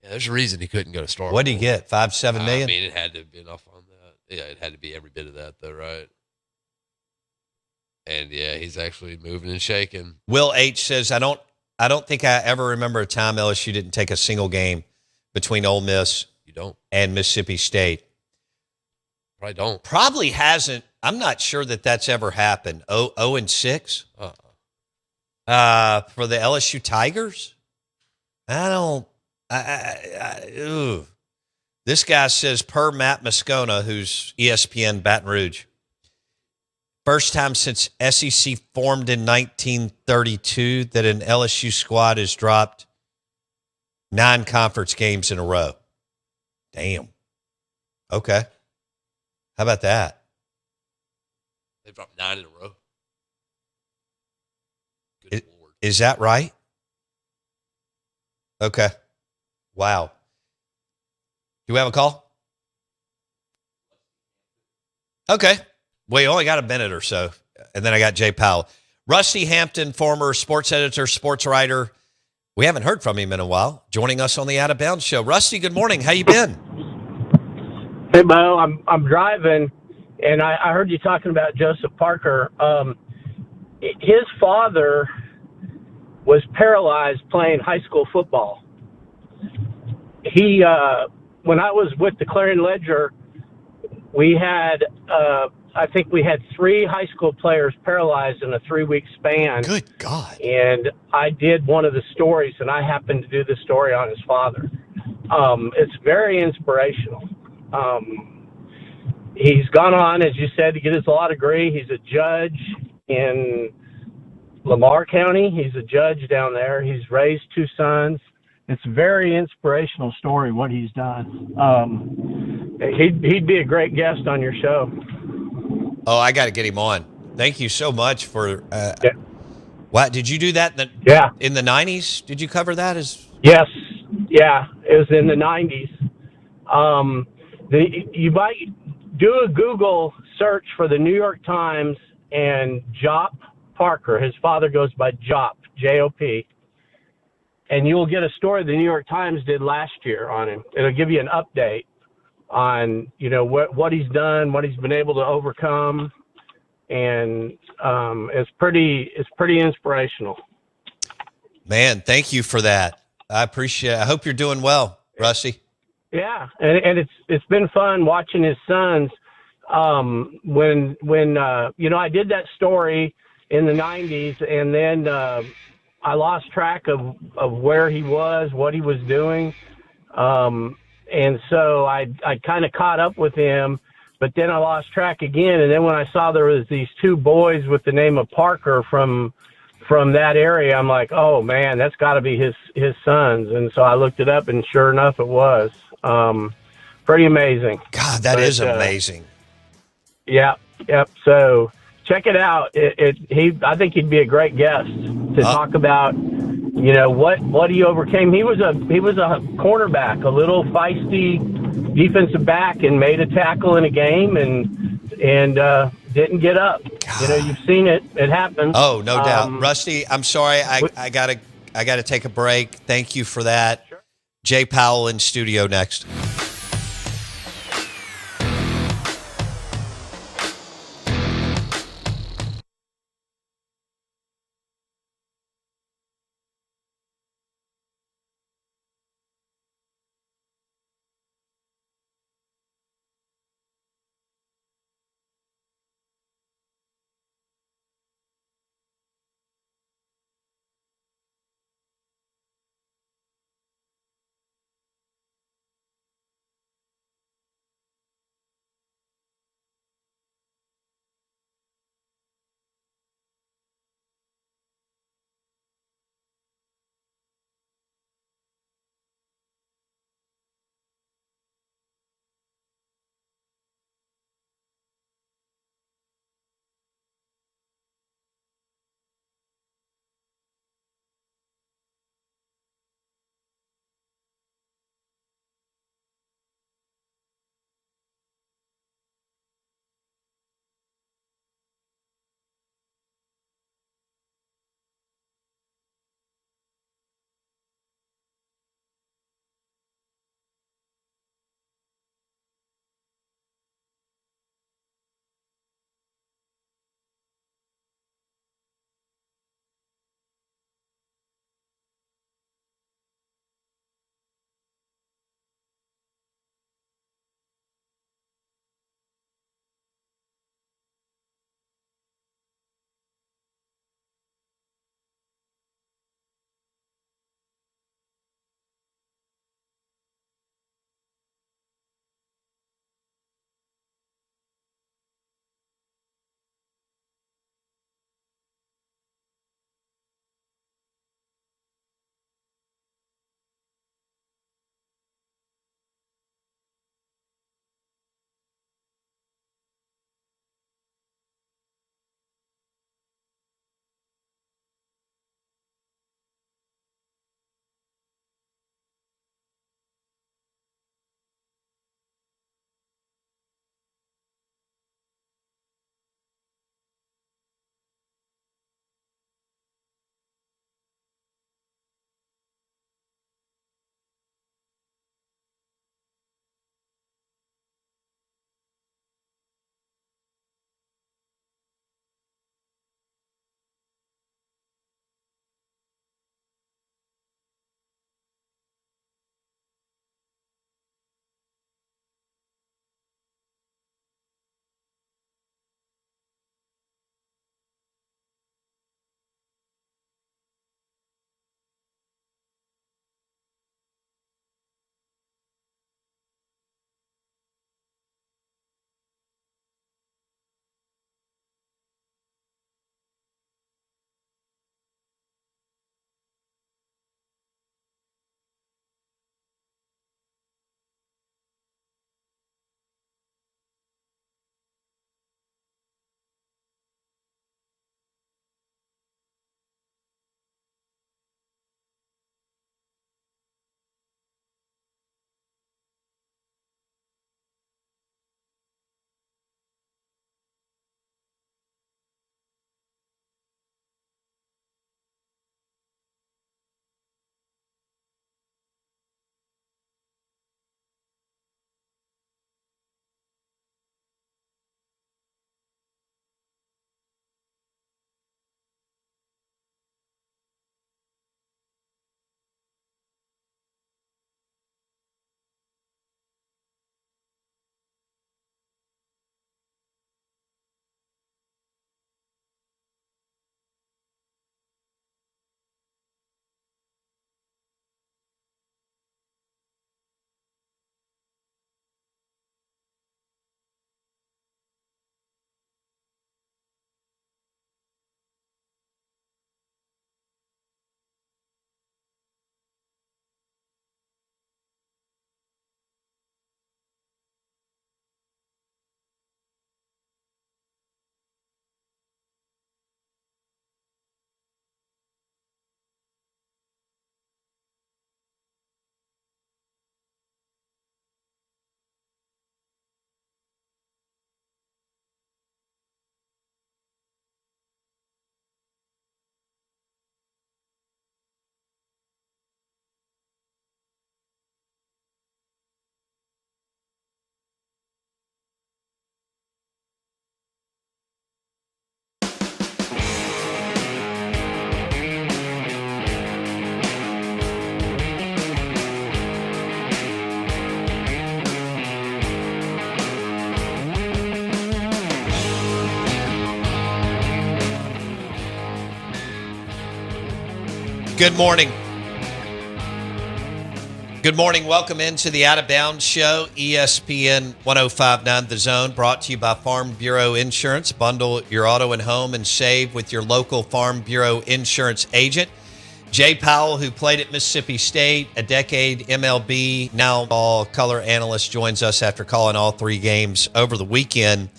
Yeah, there's a reason he couldn't go to Star. What did he get? 5-7 million? I mean, it had to have been off on that. Yeah, it had to be every bit of that, though, right? And yeah, he's actually moving and shaking. Will H says, I don't think I ever remember a time LSU didn't take a single game between Ole Miss and Mississippi State. Probably don't. Probably hasn't. I'm not sure that that's ever happened. 0-6 for the LSU Tigers. I don't. This guy says, per Matt Moscona, who's ESPN Baton Rouge, first time since SEC formed in 1932 that an LSU squad has dropped 9 conference games in a row. Damn. Okay. How about that? They've dropped 9 in a row. Lord. Is that right? Okay. Wow. Do we have a call? Okay. Well, you only got a minute or so. And then I got Jay Powell. Rusty Hampton, former sports editor, sports writer. We haven't heard from him in a while. Joining us on the Out of Bounds Show. Rusty, good morning. How you been? Hey, Bo. I'm driving, and I heard you talking about Joseph Parker. His father was paralyzed playing high school football. He, when I was with the Clarion Ledger, we had, I think we had 3 high school players paralyzed in a 3-week span. Good God. And I did one of the stories, and I happened to do the story on his father. It's very inspirational. He's gone on, as you said, to get his law degree. He's a judge in Lamar County. He's a judge down there. He's raised 2 sons. It's a very inspirational story, what he's done. He'd be a great guest on your show. Oh, I got to get him on. Thank you so much for. What did you do that in the 90s? Did you cover that Yes, yeah, it was in the 90s. You might do a Google search for the New York Times and Jop Parker. His father goes by Jop, J-O-P. And you'll get a story the New York Times did last year on him. It'll give you an update on, what he's done, what he's been able to overcome. And it's pretty inspirational. Man, thank you for that. I appreciate it. I hope you're doing well, Rusty. Yeah, and it's been fun watching his sons. When I did that story in the 90s, and then I lost track of where he was, what he was doing. And so I kind of caught up with him, but then I lost track again. And then when I saw there was these 2 boys with the name of Parker from that area, I'm like, oh man, that's got to be his sons. And so I looked it up, and sure enough, it was. Pretty amazing. God, that is amazing. Yeah. Yep. So check it out. I think he'd be a great guest to talk about, what he overcame. He was a cornerback, a little feisty defensive back, and made a tackle in a game and didn't get up. God. You've seen it. It happens. Oh, no doubt. Rusty, I'm sorry. I gotta take a break. Thank you for that. Sure. Jay Powell in studio next. Good morning. Good morning. Welcome into the Out of Bounds Show, ESPN 105.9 The Zone, brought to you by Farm Bureau Insurance. Bundle your auto and home and save with your local Farm Bureau Insurance agent. Jay Powell, who played at Mississippi State, a decade MLB, now ball color analyst, joins us after calling all 3 games over the weekend.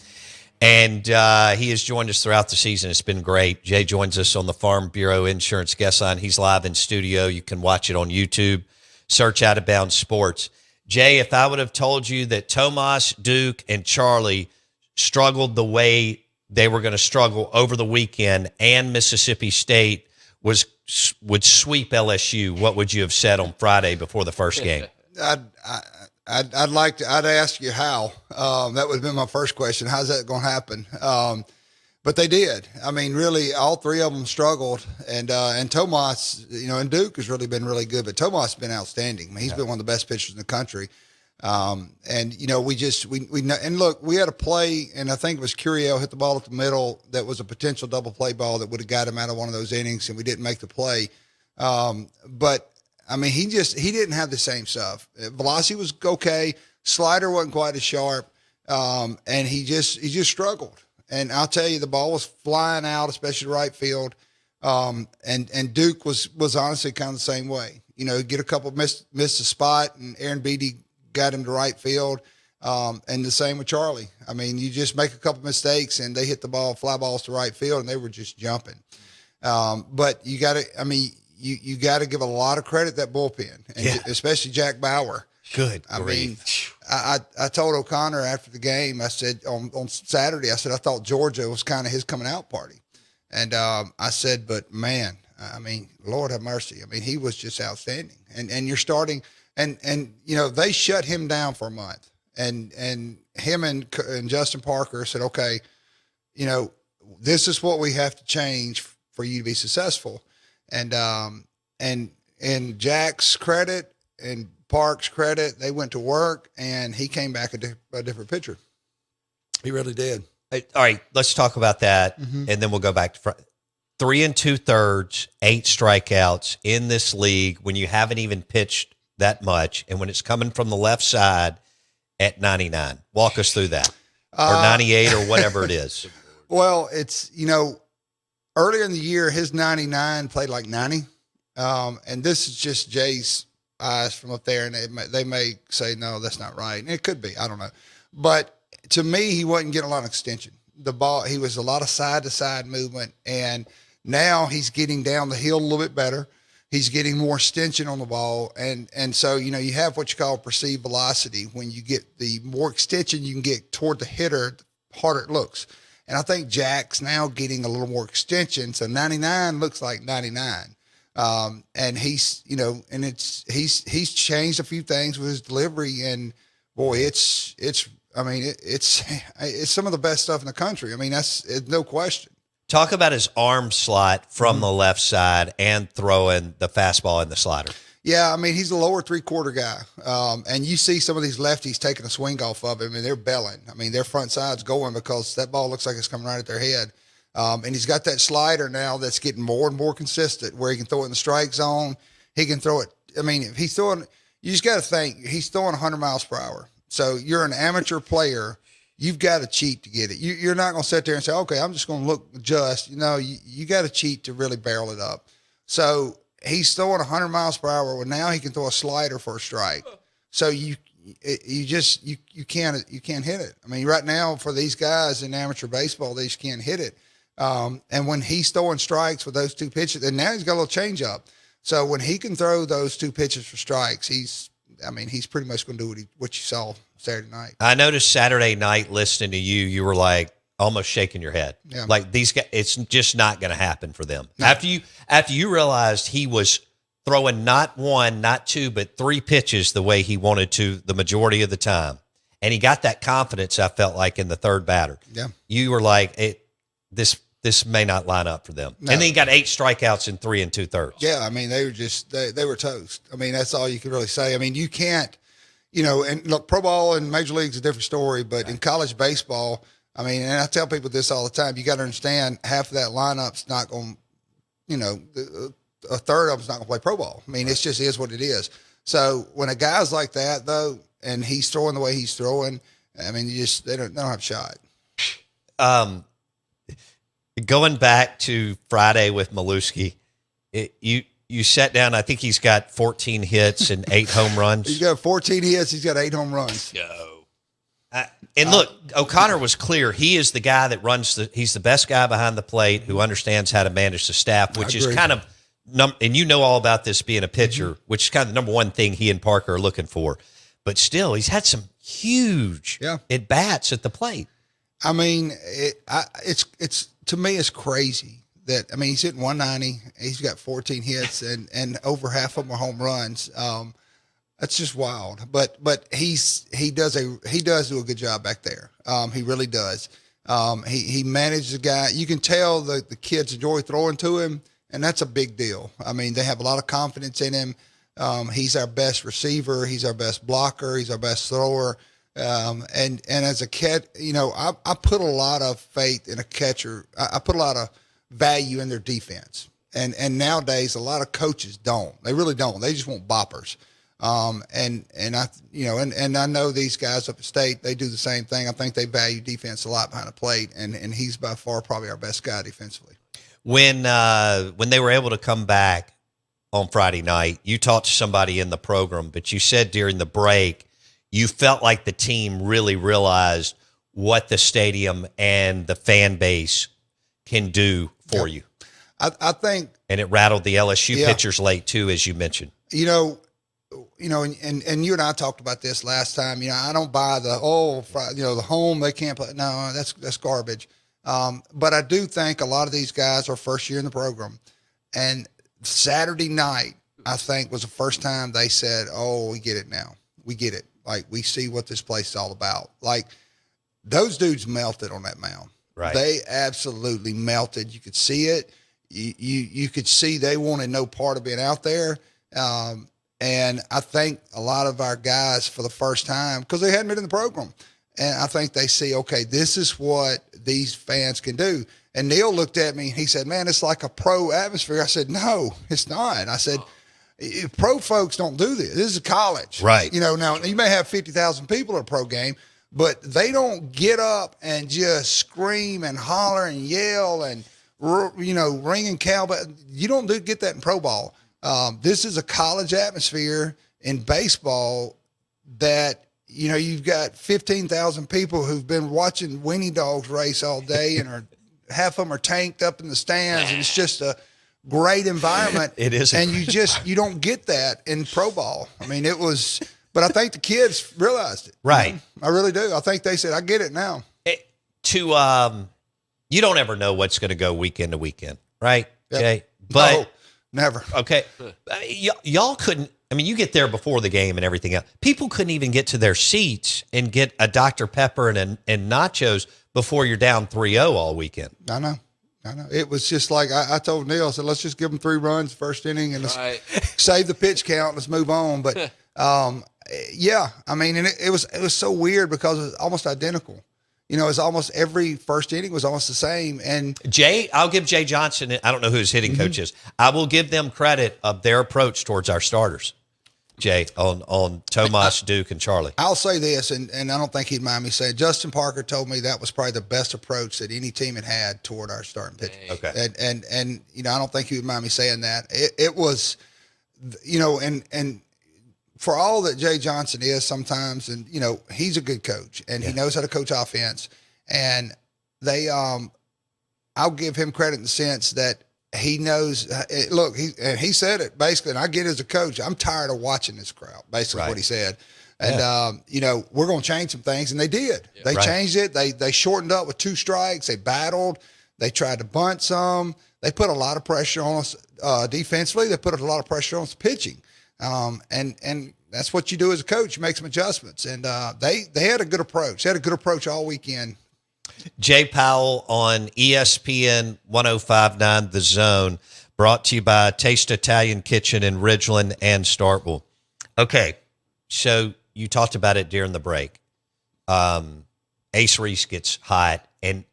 And he has joined us throughout the season. It's been great. Jay joins us on the Farm Bureau Insurance guest line. He's live in studio. You can watch it on YouTube. Search Out of Bounds Sports. Jay, if I would have told you that Tomas, Duke, and Charlie struggled the way they were going to struggle over the weekend and Mississippi State would sweep LSU, what would you have said on Friday before the first game? I'd ask you how. That would have been my first question. How's that going to happen? But they did. I mean, really, all 3 of them struggled, and Tomas, and Duke has really been really good, but Tomas has been outstanding. I mean, he's been one of the best pitchers in the country. We look, we had a play, and I think it was Curiel hit the ball at the middle that was a potential double play ball that would have got him out of one of those innings, and we didn't make the play. But I mean, he didn't have the same stuff. Velocity was okay. Slider wasn't quite as sharp. And he just struggled. And I'll tell you, the ball was flying out, especially right field. And Duke was honestly kind of the same way. Get a couple missed a spot, and Aaron Beatty got him to right field. And the same with Charlie. I mean, you just make a couple mistakes, and they hit the ball, fly balls to right field, and they were just jumping. But you got to, you got to give a lot of credit to that bullpen, and especially Jack Bauer. Good. I mean, I told O'Connor after the game, I said on Saturday, I said, I thought Georgia was kind of his coming out party. And I said, but man, I mean, Lord have mercy. I mean, he was just outstanding. And you're starting, and they shut him down for a month. And him and Justin Parker said, okay, this is what we have to change for you to be successful. And Jack's credit and Park's credit, they went to work, and he came back a different pitcher. He really did. All right, let's talk about that, and then we'll go back to 3 2/3, 8 strikeouts in this league when you haven't even pitched that much, and when it's coming from the left side at 99. Walk us through that, or 98, or whatever it is. Well, it's earlier in the year, his 99 played like 90. And this is just Jay's eyes from up there, and they may say, no, that's not right. And it could be. I don't know. But to me, he wasn't getting a lot of extension. The ball, he was a lot of side-to-side movement, and now he's getting down the hill a little bit better. He's getting more extension on the ball. And so, you have what you call perceived velocity. When you get the more extension you can get toward the hitter, the harder it looks. And I think Jack's now getting a little more extension. So 99 looks like 99. And he's, he's changed a few things with his delivery, and boy, it's some of the best stuff in the country. I mean, it's no question. Talk about his arm slot from the left side and throwing the fastball and the slider. Yeah, I mean, he's a lower 3/4 guy. And you see some of these lefties taking a swing off of him, and they're belling. I mean, their front side's going because that ball looks like it's coming right at their head. And he's got that slider now that's getting more and more consistent, where he can throw it in the strike zone. He can throw it. I mean, if he's throwing, you just got to think he's throwing 100 miles per hour. So you're an amateur player. You've got to cheat to get it. You're not going to sit there and say, okay, I'm just going to look just. You got to cheat to really barrel it up. So he's throwing 100 miles per hour. Well, now he can throw a slider for a strike. So you can't hit it. I mean, right now for these guys in amateur baseball, they just can't hit it. And when he's throwing strikes with those 2 pitches, and now he's got a little change up. So when he can throw those 2 pitches for strikes, he's pretty much going to do what you saw Saturday night. I noticed Saturday night listening to you were like almost shaking your head. Yeah. Like these guys, it's just not going to happen for them. No. After you realized he was throwing not 1, not 2, but 3 pitches the way he wanted to the majority of the time, and he got that confidence, I felt like, in the third batter. Yeah. You were like, this may not line up for them. No. And then he got 8 strikeouts in 3 2/3. Yeah, I mean, they were just they were toast. I mean, that's all you can really say. I mean, you can't, and look, pro ball and major leagues is a different story, but in college baseball, I mean, and I tell people this all the time, you got to understand half of that lineup's not going, a third of them's not going to play pro ball. I mean, it just is what it is. So when a guy's like that, though, and he's throwing the way he's throwing, I mean, they don't have a shot. Going back to Friday with Maluski, you sat down. I think he's got 14 hits and 8 home runs. He's got 14 hits. He's got 8 home runs. And look, O'Connor was clear. He is the guy that he's the best guy behind the plate who understands how to manage the staff, which is kind of, and you know all about this being a pitcher, which is kind of the number one thing he and Parker are looking for. But still, he's had some huge at bats at the plate. I mean, it's to me, it's crazy that, I mean, he's hitting 190. He's got 14 hits and over half of them are home runs. That's just wild. But he does do a good job back there. He really does. He manages the guy. You can tell the kids enjoy throwing to him, and that's a big deal. I mean, they have a lot of confidence in him. He's our best receiver. He's our best blocker. He's our best thrower. And as a cat, you know, I put a lot of faith in a catcher. I put a lot of value in their defense. And nowadays, a lot of coaches don't. They really don't. They just want boppers. And I know these guys up at state, they do the same thing. I think they value defense a lot behind the plate, and he's by far probably our best guy defensively. When they were able to come back on Friday night, you talked to somebody in the program, but you said during the break, you felt like the team really realized what the stadium and the fan base can do for you. I think, and it rattled the LSU pitchers late too, as you mentioned. You know, and you and I talked about this last time. You know, I don't buy the the home they can't play. No, that's garbage. But I do think a lot of these guys are first year in the program, and Saturday night I think was the first time they said, "Oh, we get it now. We get it. Like, we see what this place is all about." Like, those dudes melted on that mound. Right. They absolutely melted. You could see it. You could see they wanted no part of being out there. And I think a lot of our guys, for the first time, because they hadn't been in the program, and I think they see, okay, this is what these fans can do. And Neil looked at me. He said, "Man, it's like a pro atmosphere." I said, "No, it's not." I said, "Pro folks don't do this. This is a college." Right. You know, now you may have 50,000 people at a pro game, but they don't get up and just scream and holler and yell and, you know, ringing cowbell. You don't get that in pro ball. This is a college atmosphere in baseball that, you know, you've got 15,000 people who've been watching weenie dogs race all day and half of them are tanked up in the stands, and it's just a great environment. It is. And you don't get that in pro ball. I mean, but I think the kids realized it. Right. You know? I really do. I think they said, "I get it now." You don't ever know what's going to go weekend to weekend, right, Yep. Jay? But No, never. Okay. Y'all couldn't, I mean, you get there before the game and everything else. People couldn't even get to their seats and get a Dr. Pepper and nachos before you're down 3-0 all weekend. I know. It was just like I told Neil, I said, "Let's just give them 3 runs first inning and let's save the pitch count. Let's move on." But yeah, I mean, and it was so weird because it was almost identical. You know, it was almost every first inning was almost the same. And Jay, I'll give Jay Johnson, I don't know who his hitting coach is. I will give them credit of their approach towards our starters. Jay, on Tomas, Duke, and Charlie. I'll say this, and I don't think he'd mind me saying, Justin Parker told me that was probably the best approach that any team had toward our starting pitching. Okay. And you know, I don't think he would mind me saying that. It was, you know, and for all that Jay Johnson is sometimes, and, you know, he's a good coach, and he knows how to coach offense. And I'll give him credit in the sense that he knows, look, he said it basically, and I get it as a coach, I'm tired of watching this crowd, basically what he said. And, you know, we're going to change some things. And they did. They changed it. They shortened up with 2 strikes. They battled. They tried to bunt some. They put a lot of pressure on us defensively. They put a lot of pressure on us pitching. And that's what you do as a coach. You make some adjustments. And they had a good approach. They had a good approach all weekend. Jay Powell on ESPN 105.9 The Zone, brought to you by Taste Italian Kitchen in Ridgeland and Starkville. Okay, so you talked about it during the break. Ace Reese gets hot, and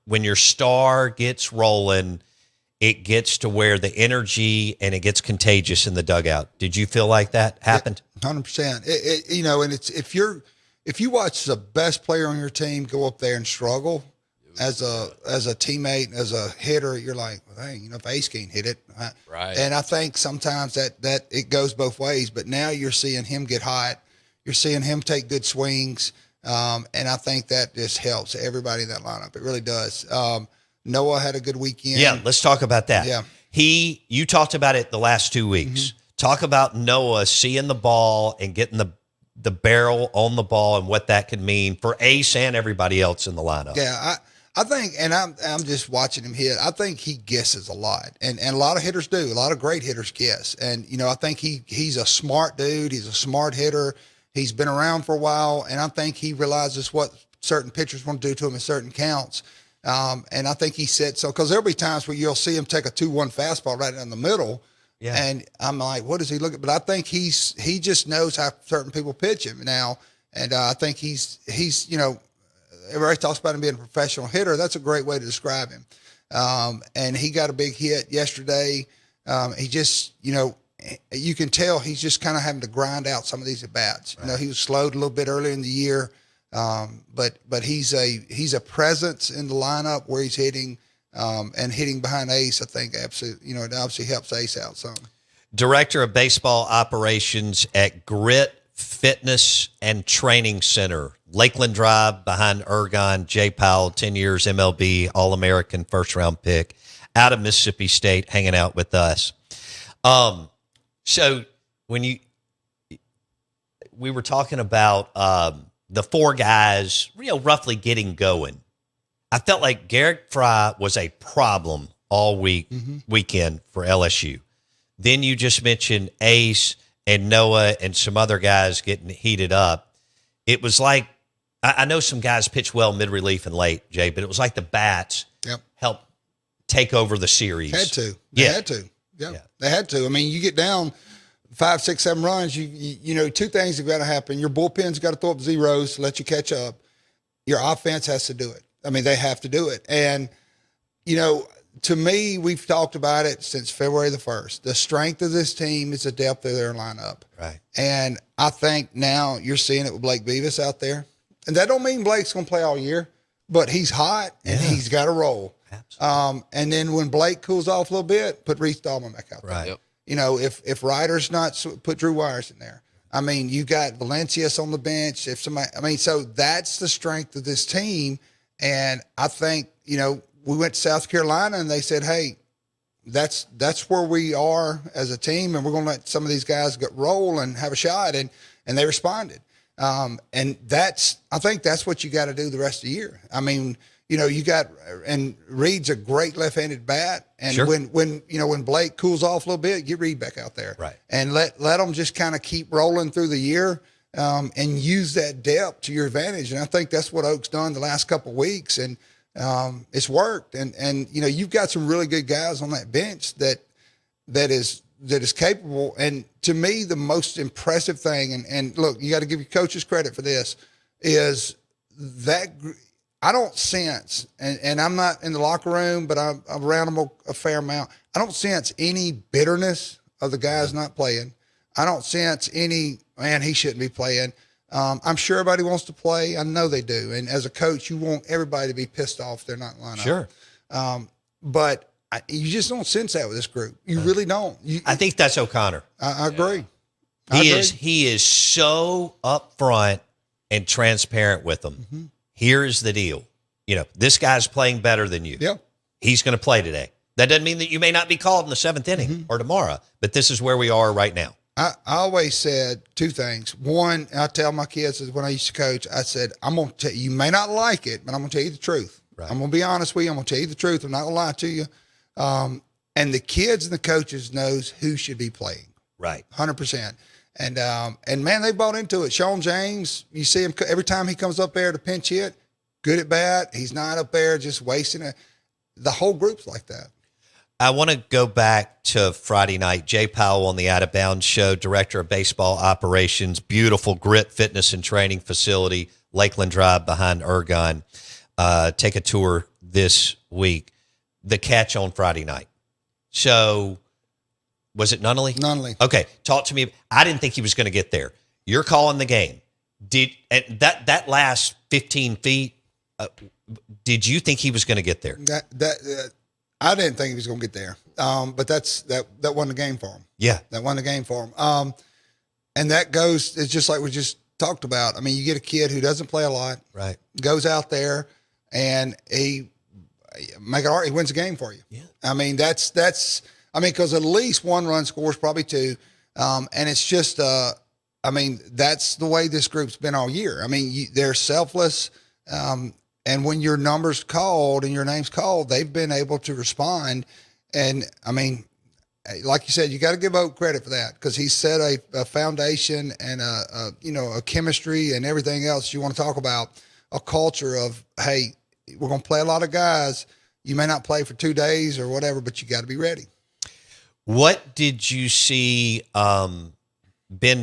when your star gets rolling, it gets to where the energy and it gets contagious in the dugout. Did you feel like that happened? 100%. You know, and it's if you watch the best player on your team go up there and struggle as a teammate, as a hitter, you're like, well, hey, you know, if Ace can't hit it, Right. And I think sometimes that it goes both ways. But now you're seeing him get hot, you're seeing him take good swings, and I think that just helps everybody in that lineup. It really does. Noah had a good weekend. Yeah, let's talk about that. Yeah. You talked about it the last 2 weeks. Mm-hmm. Talk about Noah seeing the ball and getting the barrel on the ball and what that could mean for Ace and everybody else in the lineup. Yeah, I think, and I'm just watching him hit. I think he guesses a lot, and a lot of hitters do. A lot of great hitters guess, and you know, I think he's a smart dude. He's a smart hitter. He's been around for a while, and I think he realizes what certain pitchers want to do to him in certain counts. And I think he said so, because there'll be times where you'll see him take a 2-1 fastball right in the middle. Yeah. And I'm like, what does he look at? But I think he just knows how certain people pitch him now. And I think he's, you know, everybody talks about him being a professional hitter. That's a great way to describe him. And he got a big hit yesterday. He just, you know, you can tell he's just kind of having to grind out some of these at bats. Right. You know, he was slowed a little bit earlier in the year. But he's a presence in the lineup where he's hitting, and hitting behind Ace. I think absolutely, you know, it obviously helps Ace out some. Director of Baseball Operations at Grit Fitness and Training Center, Lakeland Drive behind Ergon. Jay Powell, 10 years MLB All-American first-round pick out of Mississippi State, hanging out with us. So when we were talking about the four guys, you know, roughly getting going, I felt like Garrett Fry was a problem all weekend for LSU. Then you just mentioned Ace and Noah and some other guys getting heated up. It was like, I know some guys pitch well mid-relief and late, Jay, but it was like the bats helped take over the series. Had to. They had to. Yeah, they had to. I mean, you get down 5, 6, 7 runs, you know, two things have got to happen. Your bullpen's got to throw up zeros to let you catch up. Your offense has to do it. I mean, they have to do it. And, you know, to me, we've talked about it since February the 1st. The strength of this team is the depth of their lineup. Right. And I think now you're seeing it with Blake Beavis out there. And that don't mean Blake's going to play all year, but he's hot and he's got to roll. Absolutely. And then when Blake cools off a little bit, put Reese Dahlman back out there. Right. Yep. You know, if Ryder's not, put Drew Wires in there. I mean, you got Valencius on the bench. So that's the strength of this team. And I think, you know, we went to South Carolina and they said, hey, that's where we are as a team, and we're going to let some of these guys roll and have a shot. And they responded. And I think that's what you got to do the rest of the year. I mean, you know, and Reed's a great left-handed bat. And when Blake cools off a little bit, get Reed back out there. Right. And let them just kind of keep rolling through the year, and use that depth to your advantage. And I think that's what Oak's done the last couple of weeks. And it's worked. And you know, you've got some really good guys on that bench that is capable. And to me, the most impressive thing, and look, you got to give your coaches credit for this, is that I don't sense, and I'm not in the locker room, but I'm around them a fair amount. I don't sense any bitterness of the guys not playing. I don't sense any, man, he shouldn't be playing. I'm sure everybody wants to play. I know they do. And as a coach, you want everybody to be pissed off if they're not lined up. Sure. But you just don't sense that with this group. You really don't. I think that's O'Connor. I agree. He is so upfront and transparent with them. Mm-hmm. Here's the deal. You know, this guy's playing better than you. Yeah. He's going to play today. That doesn't mean that you may not be called in the 7th inning or tomorrow, but this is where we are right now. I always said two things. One, I tell my kids when I used to coach, I said, I'm going to tell you, you may not like it, but I'm going to tell you the truth. Right. I'm going to be honest with you. I'm going to tell you the truth. I'm not going to lie to you. And the kids and the coaches knows who should be playing. Right. 100%. And man, they bought into it. Sean James, you see him every time he comes up there to pinch hit, good at bat. He's not up there just wasting it. The whole group's like that. I want to go back to Friday night. Jay Powell on the Out of Bounds show, Director of Baseball Operations, beautiful Grit Fitness and Training Facility, Lakeland Drive behind Ergon. Take a tour this week. The catch on Friday night. So was it Nunnally? Nunnally. Okay. Talk to me. I didn't think he was going to get there. You're calling the game. And that last 15 feet, did you think he was going to get there? I didn't think he was going to get there. But that won the game for him. Yeah. That won the game for him. And that goes, it's just like we just talked about. I mean, you get a kid who doesn't play a lot, right? Goes out there and he wins the game for you. Yeah. I mean, because at least one run scores, probably two. And it's just, that's the way this group's been all year. I mean, they're selfless. And when your number's called and your name's called, they've been able to respond. And I mean, like you said, you got to give Oak credit for that because he set a foundation and a chemistry and everything else you want to talk about, a culture of, hey, we're going to play a lot of guys. You may not play for 2 days or whatever, but you got to be ready. What did you see Ben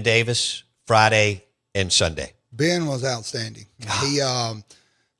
Davis Friday and Sunday? Ben was outstanding. He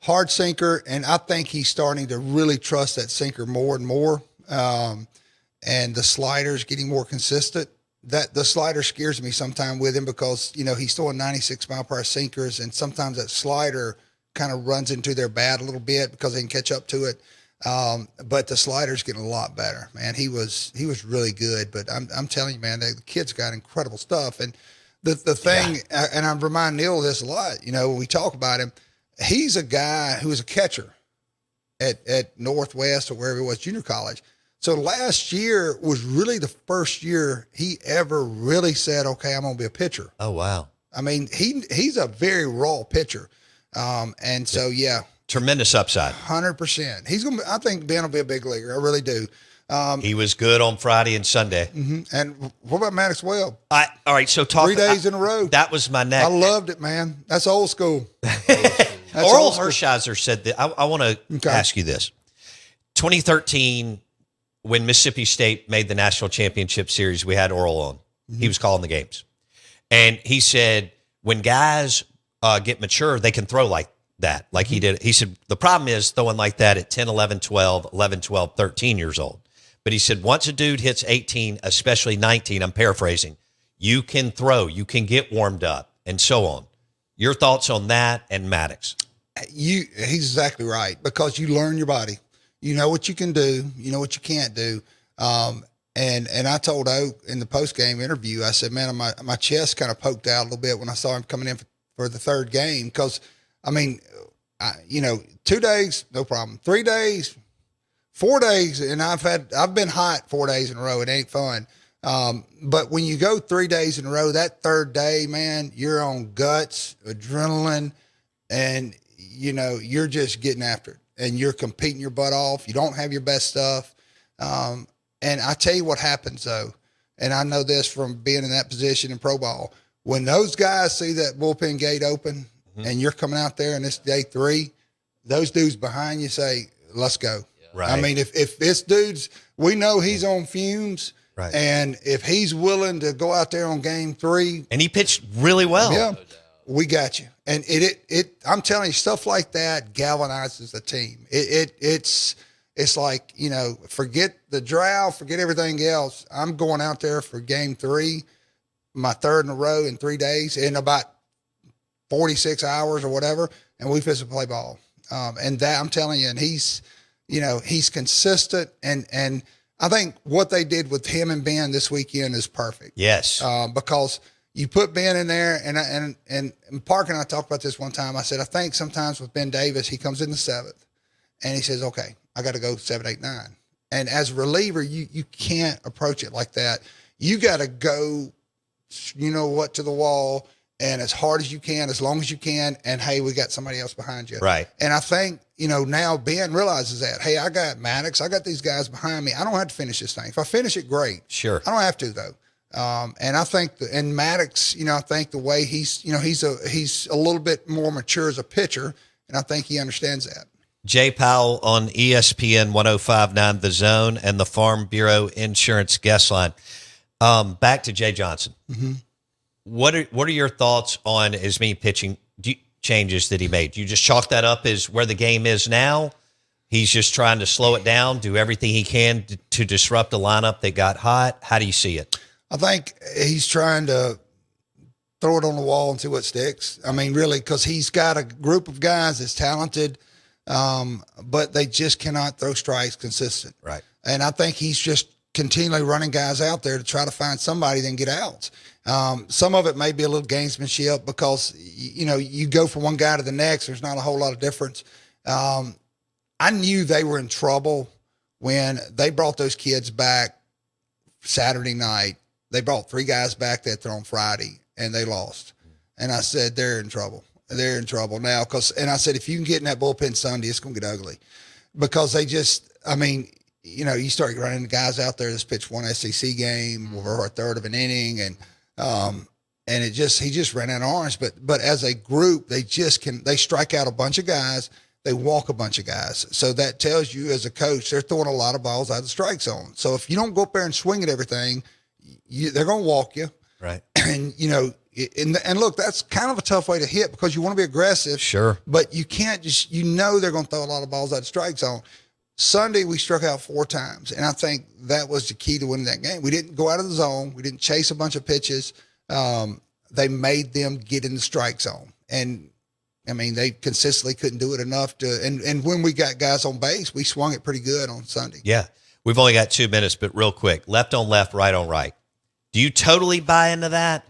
hard sinker, and I think he's starting to really trust that sinker more and more. And the slider's getting more consistent. That the slider scares me sometime with him because, he's throwing 96 mile per hour sinkers, and sometimes that slider kind of runs into their bat a little bit because they can catch up to it. But the slider's getting a lot better, man. He was really good, but I'm telling you, man, the kid's got incredible stuff. And the thing, and I remind Neil of this a lot, when we talk about him, he's a guy who was a catcher at Northwest or wherever it was, junior college. So last year was really the first year he ever really said, okay, I'm going to be a pitcher. Oh, wow. I mean, he's a very raw pitcher. And so, yeah. Tremendous upside. 100%. I think Ben will be a big leaguer. I really do. He was good on Friday and Sunday. Mm-hmm. And what about Maddox Webb? All right. So 3 days in a row. That was my next. I loved it, man. That's old school. Oral Hershiser said that. I want to ask you this. 2013, when Mississippi State made the national championship series, we had Oral on. Mm-hmm. He was calling the games. And he said, when guys get mature, they can throw like that, like he did. He said, the problem is throwing like that at 10, 11, 12, 13 years old. But he said, once a dude hits 18, especially 19, I'm paraphrasing, you can throw, you can get warmed up, and so on. Your thoughts on that and Maddox? He's exactly right, because you learn your body. You know what you can do. You know what you can't do. And I told Oak in the post-game interview, I said, man, my chest kind of poked out a little bit when I saw him coming in for the third game. Because, 2 days, no problem. 3 days, 4 days, and I've been hot 4 days in a row. It ain't fun. But when you go 3 days in a row, that third day, man, you're on guts, adrenaline, and, you're just getting after it. And you're competing your butt off. You don't have your best stuff. And I tell you what happens, though, and I know this from being in that position in pro ball. When those guys see that bullpen gate open and you're coming out there and it's day 3, those dudes behind you say, let's go. Right. I mean, if this dude's, we know he's on fumes. Right. And if he's willing to go out there on game 3. And he pitched really well. Yeah. We got you. And I'm telling you, stuff like that galvanizes the team. It's like, forget the drought, forget everything else. I'm going out there for game 3, my third in a row in 3 days, in about 46 hours or whatever, and we physically play ball. And that, I'm telling you, and he's consistent. And I think what they did with him and Ben this weekend is perfect. Yes. Because you put Ben in there, and Parker and I talked about this one time. I said, I think sometimes with Ben Davis, he comes in the 7th, and he says, okay, I got to go 7, 8, 9. And as a reliever, you can't approach it like that. You got to go, to the wall, and as hard as you can, as long as you can, and, hey, we got somebody else behind you. Right. And I think, now Ben realizes that, hey, I got Maddox, I got these guys behind me. I don't have to finish this thing. If I finish it, great. Sure. I don't have to, though. And I think, and Maddox, I think the way he's a little bit more mature as a pitcher, and I think he understands that. Jay Powell on ESPN 105.9 The Zone and the Farm Bureau Insurance Guest Line. Back to Jay Johnson. Mm-hmm. What are your thoughts on as many pitching changes that he made? Do you just chalk that up as where the game is now? He's just trying to slow it down, do everything he can to disrupt a lineup that got hot. How do you see it? I think he's trying to throw it on the wall and see what sticks. I mean, really, because he's got a group of guys that's talented, but they just cannot throw strikes consistent. Right. And I think he's just continually running guys out there to try to find somebody then get out. Some of it may be a little gamesmanship because, you go from one guy to the next. There's not a whole lot of difference. I knew they were in trouble when they brought those kids back Saturday night. They brought 3 guys back that they're on Friday, and they lost. And I said, they're in trouble. They're in trouble now. And I said, if you can get in that bullpen Sunday, it's going to get ugly. Because they just, you start running the guys out there that's pitched one SEC game or a third of an inning, and he just ran out of arms. But as a group, they strike out a bunch of guys. They walk a bunch of guys. So that tells you as a coach, they're throwing a lot of balls out of the strike zone. So if you don't go up there and swing at everything, they're going to walk you. Right. And, and look, that's kind of a tough way to hit because you want to be aggressive. Sure. But you can't just, they're going to throw a lot of balls out of the strike zone. Sunday, we struck out 4 times. And I think that was the key to winning that game. We didn't go out of the zone. We didn't chase a bunch of pitches. They made them get in the strike zone. And, they consistently couldn't do it enough to, and when we got guys on base, we swung it pretty good on Sunday. Yeah. We've only got 2 minutes, but real quick, left on left, right on right. Do you totally buy into that?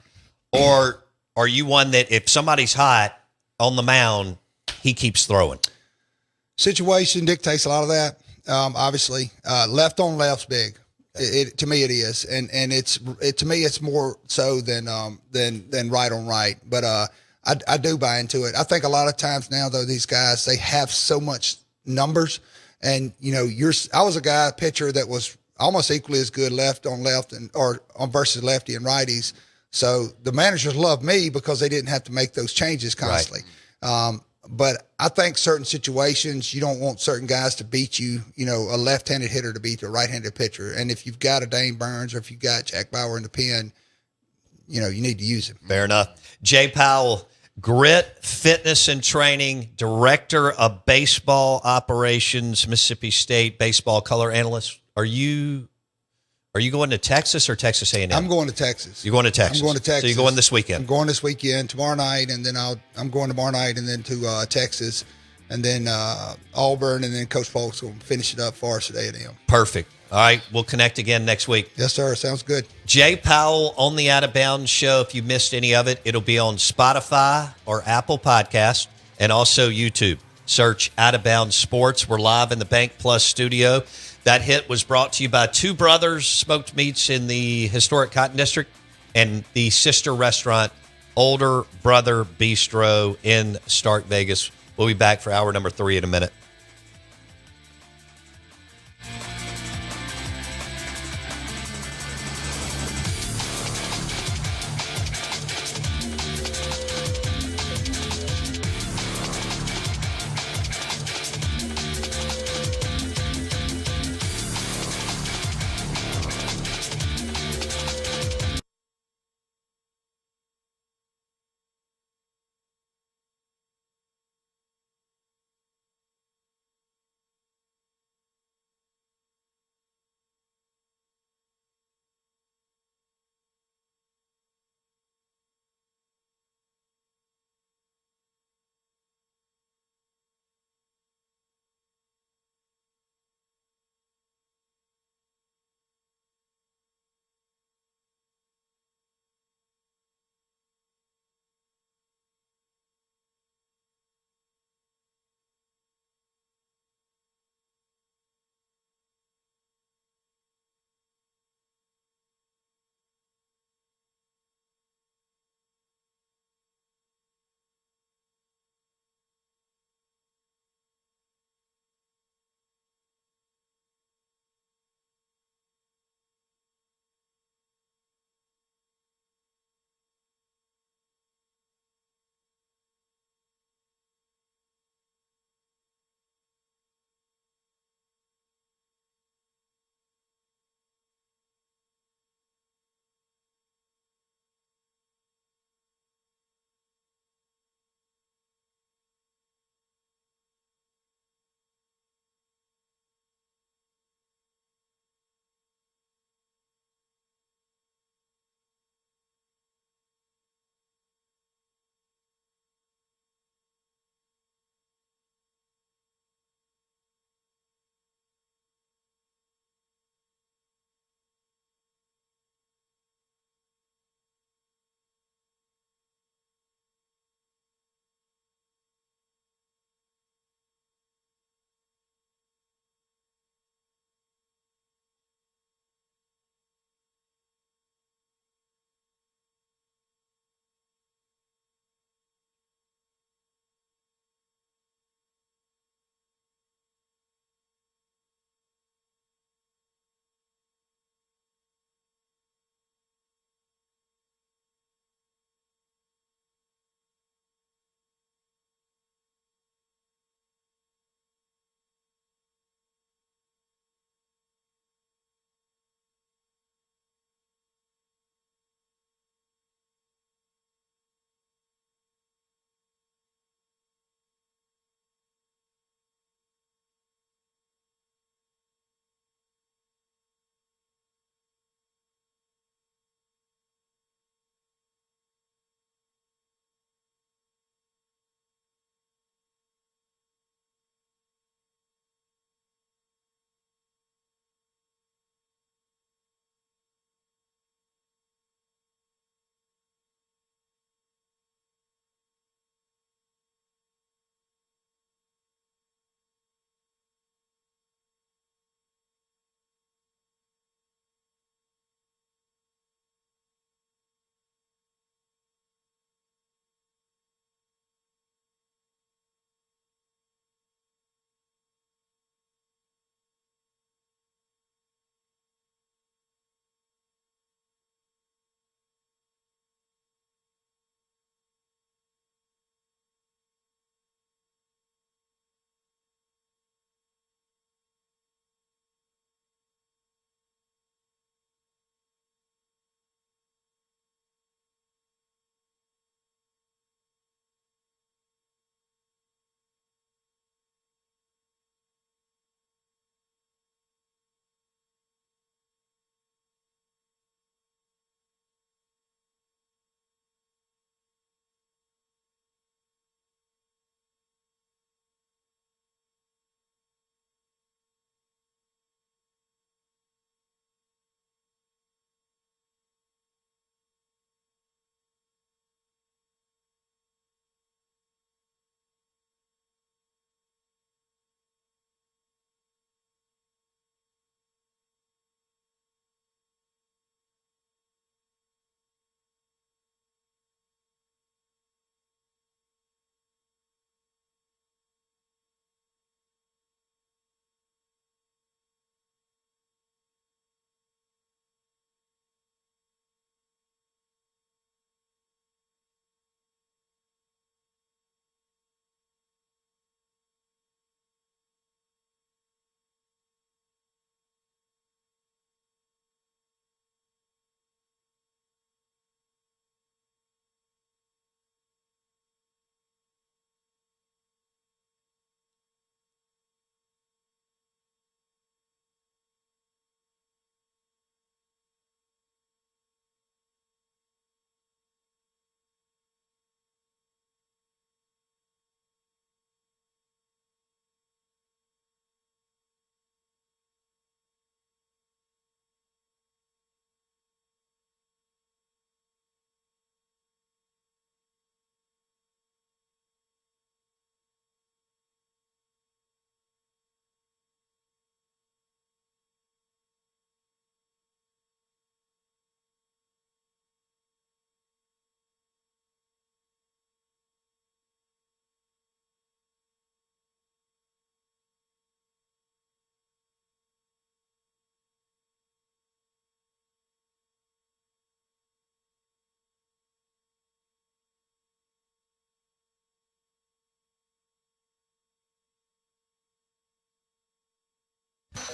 Or are you one that if somebody's hot on the mound, he keeps throwing? Situation dictates a lot of that. Obviously, left on left's big. To me, it is, and to me, it's more so than right on right. But I do buy into it. I think a lot of times now, though, these guys, they have so much numbers, and I was a pitcher that was almost equally as good left on left or on versus lefty and righties. So the managers loved me because they didn't have to make those changes constantly. Right. But I think certain situations, you don't want certain guys to beat you, a left-handed hitter to beat a right-handed pitcher. And if you've got a Dane Burns or if you've got Jack Bauer in the pen, you need to use him. Fair enough. Jay Powell, Grit Fitness and Training, Director of Baseball Operations, Mississippi State Baseball Color Analyst. Are you going to Texas or Texas A&M? I'm going to Texas. You're going to Texas? I'm going to Texas. So you're going this weekend? I'm going this weekend, tomorrow night, and then I'm going tomorrow night and then to Texas, and then Auburn, and then Coach Polk's going to finish it up for us at A&M. Perfect. All right, we'll connect again next week. Yes, sir. Sounds good. Jay Powell on the Out of Bounds show. If you missed any of it, it'll be on Spotify or Apple Podcasts and also YouTube. Search Out of Bounds Sports. We're live in the Bank Plus studio. That hit was brought to you by Two Brothers Smoked Meats in the historic Cotton District and the sister restaurant, Older Brother Bistro in Stark Vegas. We'll be back for hour number 3 in a minute.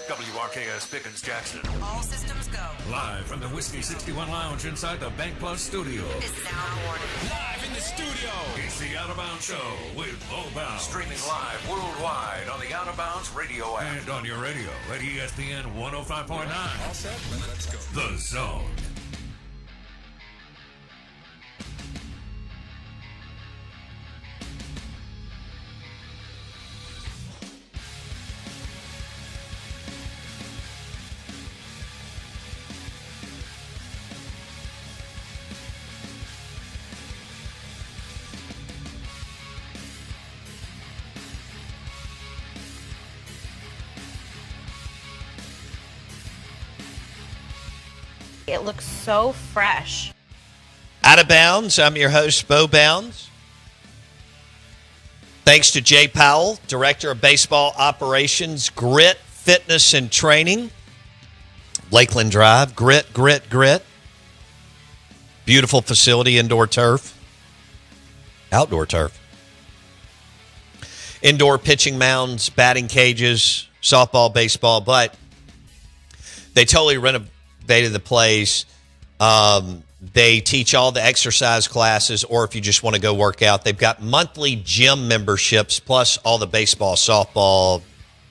WRKS Pickens Jackson. All systems go. Live from the Whiskey 61 Lounge inside the Bank Plus studio. This is Out of Order. Live in the studio. It's the Out of Bounds Show with Low Bounds. Streaming live worldwide on the Out of Bounds radio app. And on your radio at ESPN 105.9. All set? Let's go. The Zone. It looks so fresh. Out of Bounds. I'm your host, Bo Bounds. Thanks to Jay Powell, Director of Baseball Operations, Grit, Fitness, and Training. Lakeland Drive. Grit, grit, grit. Beautiful facility, indoor turf. Outdoor turf. Indoor pitching mounds, batting cages, softball, baseball, but they totally renovated the place. They teach all the exercise classes, or if you just want to go work out, they've got monthly gym memberships, plus all the baseball, softball,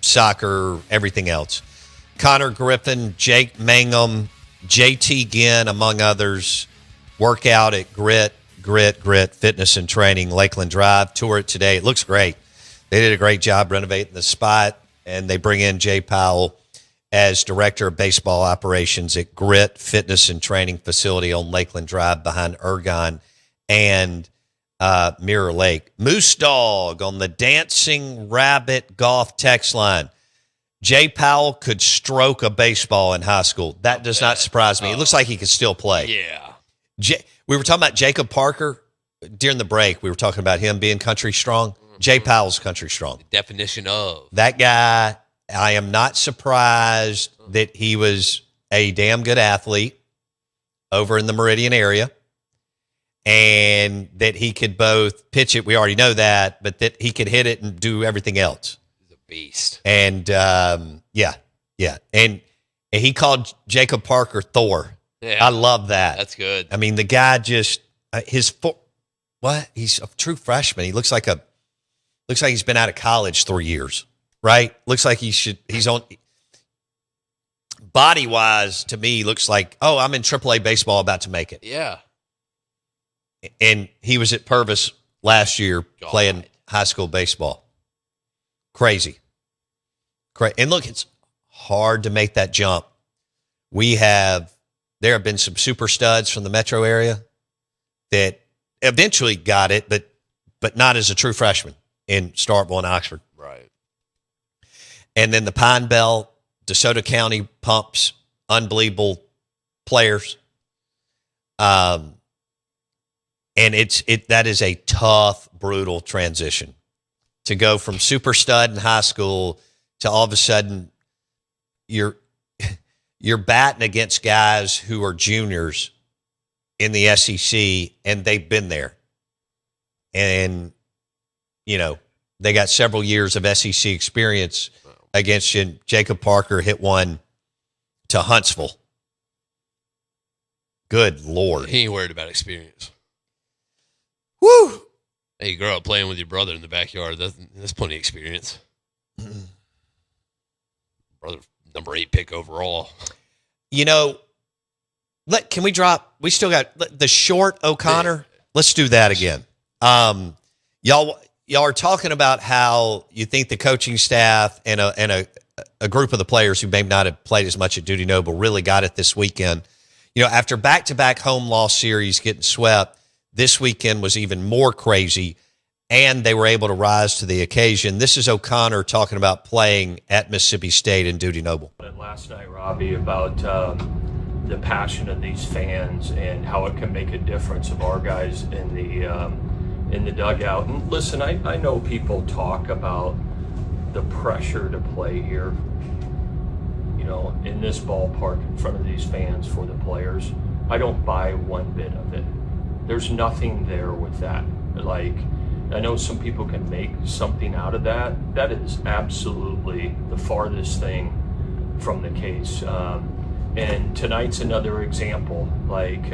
soccer, everything else. Connor Griffin, Jake Mangum, JT Ginn, among others, work out at Grit, Fitness and Training, Lakeland Drive. Tour it today. It looks great. They did a great job renovating the spot, and they bring in Jay Powell as Director of Baseball Operations at Grit Fitness and Training Facility on Lakeland Drive behind Ergon and Mirror Lake. Moose Dog on the Dancing Rabbit Golf text line. Jay Powell could stroke a baseball in high school. That does not surprise me. It looks like he could still play. Yeah. We were talking about Jacob Parker during the break. We were talking about him being country strong. Jay Powell's country strong. The definition of. That guy, I am not surprised that he was a damn good athlete over in the Meridian area and that he could both pitch it. We already know that, but that he could hit it and do everything else. He's a beast. And, yeah. And he called Jacob Parker Thor. Yeah. I love that. That's good. I mean, the guy just, he's a true freshman. He looks like he's been out of college 3 years. Right? Looks like he's on body wise to me, looks like, oh, I'm in AAA baseball about to make it. Yeah. And he was at Purvis last year playing high school baseball. Crazy. And look, it's hard to make that jump. There have been some super studs from the metro area that eventually got it, but not as a true freshman in Starkville and Oxford. Right. And then the Pine Belt, DeSoto County pumps unbelievable players. And that is a tough, brutal transition to go from super stud in high school to all of a sudden you're batting against guys who are juniors in the SEC and they've been there. And, they got several years of SEC experience against you. Jacob Parker hit one to Huntsville. Good Lord. He ain't worried about experience. Woo! Hey, you grow up playing with your brother in the backyard. That's plenty of experience. Brother, number 8 pick overall. Can we drop? We still got the short O'Connor. Yeah. Let's do that again. Y'all are talking about how you think the coaching staff and a group of the players who may not have played as much at Dudy Noble really got it this weekend. After back-to-back home loss series getting swept, this weekend was even more crazy, and they were able to rise to the occasion. This is O'Connor talking about playing at Mississippi State and Dudy Noble. Last night, Robbie, about the passion of these fans and how it can make a difference of our guys in the dugout. And listen, I know people talk about the pressure to play here, in this ballpark in front of these fans for the players. I don't buy one bit of it. There's nothing there with that. I know some people can make something out of that. That is absolutely the farthest thing from the case. And tonight's another example. Like,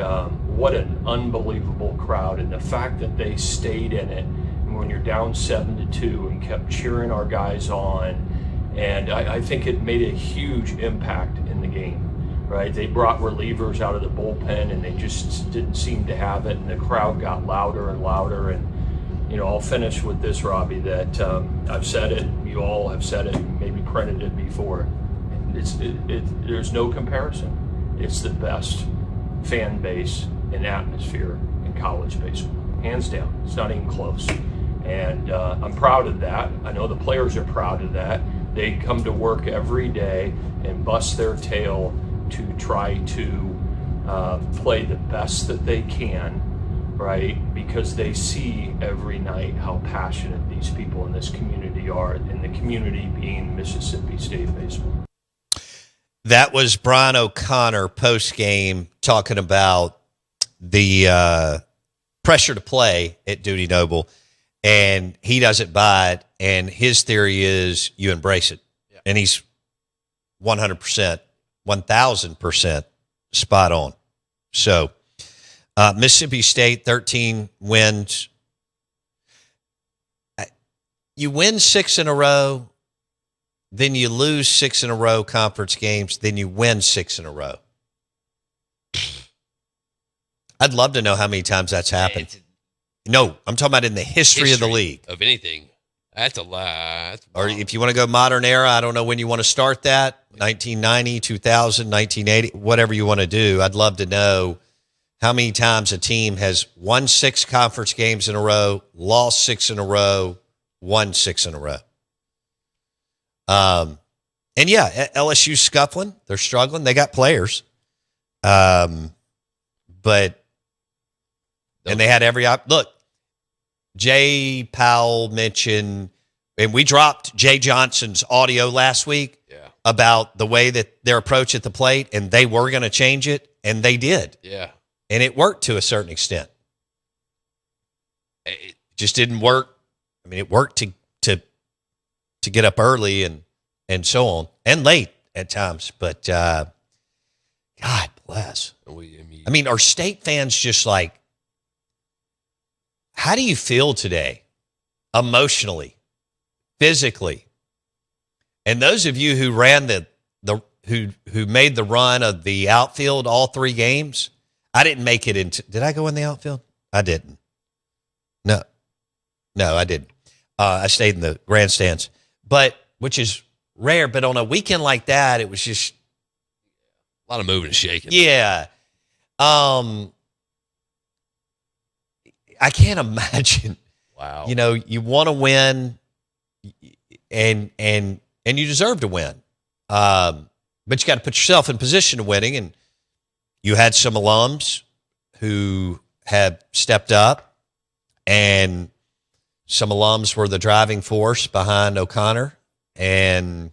what an unbelievable crowd, and the fact that they stayed in it. And when you're down 7-2 and kept cheering our guys on, and I think it made a huge impact in the game. Right, they brought relievers out of the bullpen, and they just didn't seem to have it, and the crowd got louder and louder. And I'll finish with this, Robbie, that I've said it, you all have said it, maybe printed it before. There's no comparison. It's the best fan base and atmosphere in college baseball, hands down. It's not even close. And I'm proud of that. I know the players are proud of that. They come to work every day and bust their tail to try to play the best that they can, right? Because they see every night how passionate these people in this community are, and the community being Mississippi State baseball. That was Brian O'Connor post-game talking about the pressure to play at Dudy Noble, and he doesn't buy it, and his theory is you embrace it. Yeah. And he's 100%. 1,000% spot on. So, Mississippi State, 13 wins. You win 6 in a row, then you lose 6 in a row conference games, then you win 6 in a row. I'd love to know how many times that's happened. No, I'm talking about in the history of the league. Of anything. That's a lie. Or if you want to go modern era, I don't know when you want to start that, 1990, 2000, 1980, whatever you want to do. I'd love to know how many times a team has won 6 conference games in a row, lost 6 in a row, won 6 in a row. And yeah, LSU's scuffling. They're struggling. They got players. And they had every look. Jay Powell mentioned, and we dropped Jay Johnson's audio last week about the way that their approach at the plate, and they were going to change it, and they did. Yeah. And it worked to a certain extent. It just didn't work. I mean, it worked to get up early and so on, and late at times. But God bless. I mean, are State fans just like, how do you feel today, emotionally, physically? And those of you who ran who made the run of the outfield all 3 games, I didn't make it into. Did I go in the outfield? I didn't. No, I didn't. I stayed in the grandstands, which is rare. But on a weekend like that, it was just a lot of moving and shaking. Yeah. I can't imagine. Wow. You want to win, and you deserve to win. But you got to put yourself in position to winning. And you had some alums who have stepped up, and some alums were the driving force behind O'Connor. And,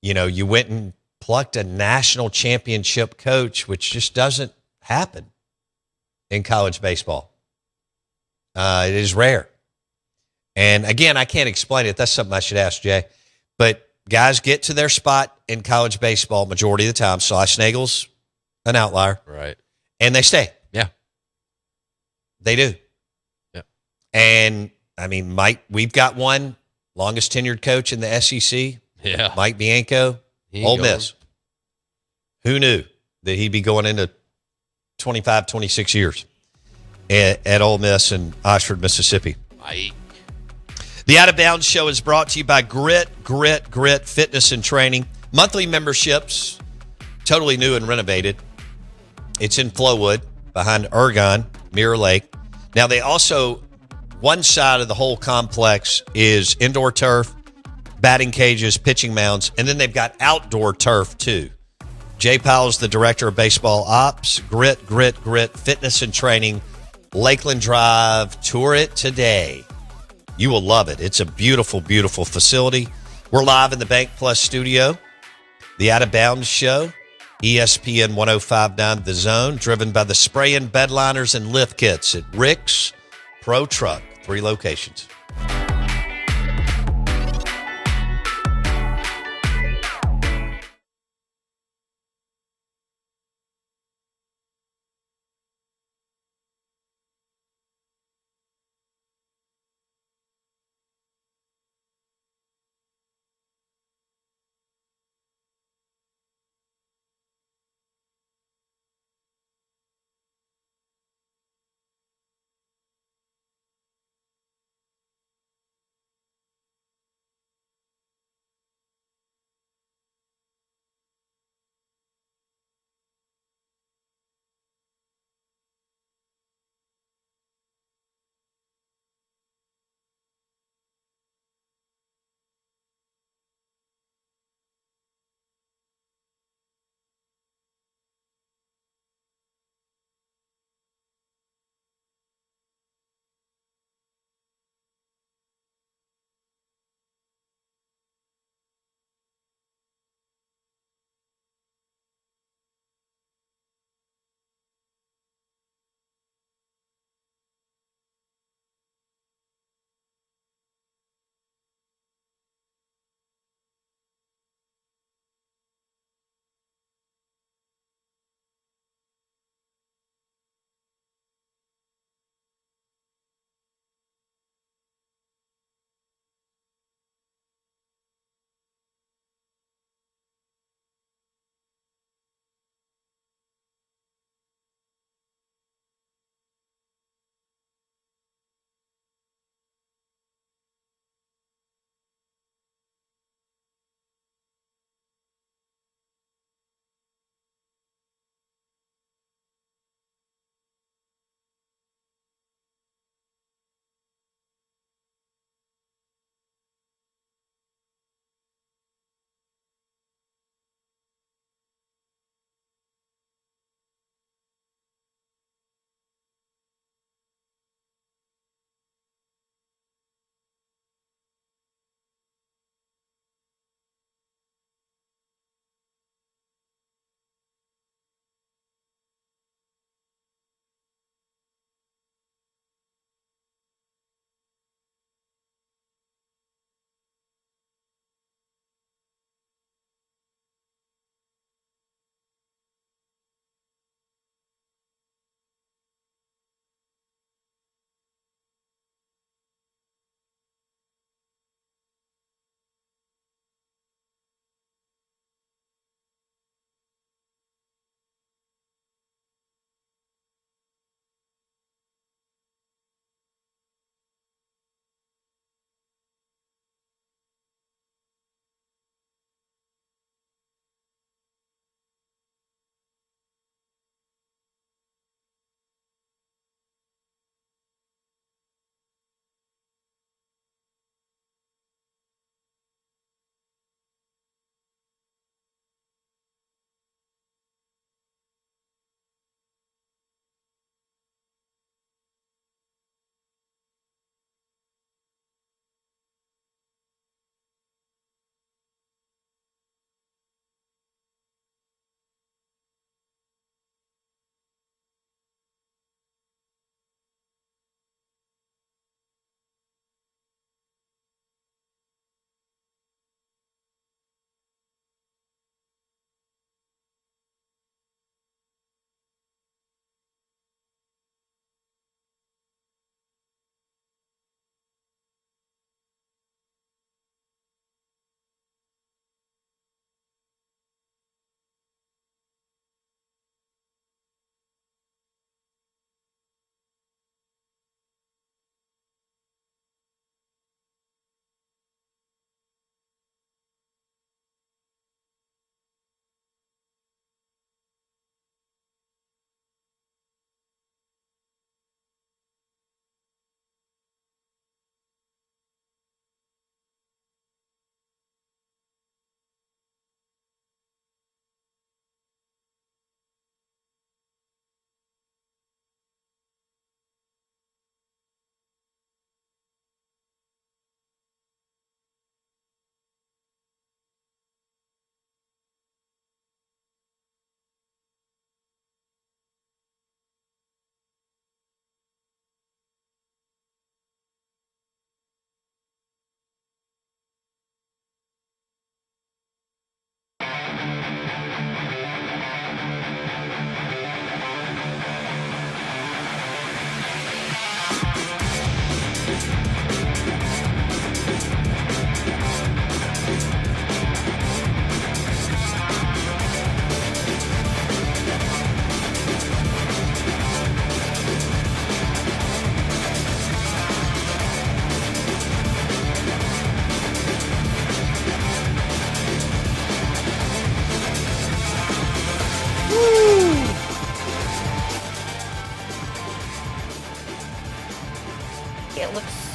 you went and plucked a national championship coach, which just doesn't happen in college baseball. It is rare. And again, I can't explain it. That's something I should ask Jay. But guys get to their spot in college baseball majority of the time. Slash Nagel's an outlier. Right. And they stay. Yeah. They do. Yeah. And, I mean, Mike, we've got one longest tenured coach in the SEC. Yeah. Mike Bianco, Ole Miss. Who knew that he'd be going into 25, 26 years at Ole Miss in Oxford, Mississippi. The Out of Bounds Show is brought to you by Grit Fitness and Training. Monthly memberships, totally new and renovated. It's in Flowood, behind Ergon, Mirror Lake. Now, they also, one side of the whole complex is indoor turf, batting cages, pitching mounds, and then they've got outdoor turf, too. Jay Powell's the director of baseball ops. Grit Fitness and Training, Lakeland Drive. Tour it today. You will love it. It's a beautiful, beautiful facility. We're live in the Bank Plus studio. The Out of Bounds Show, ESPN 105.9 The Zone, driven by the spray-in bed liners and lift kits at Rick's Pro Truck, 3 locations.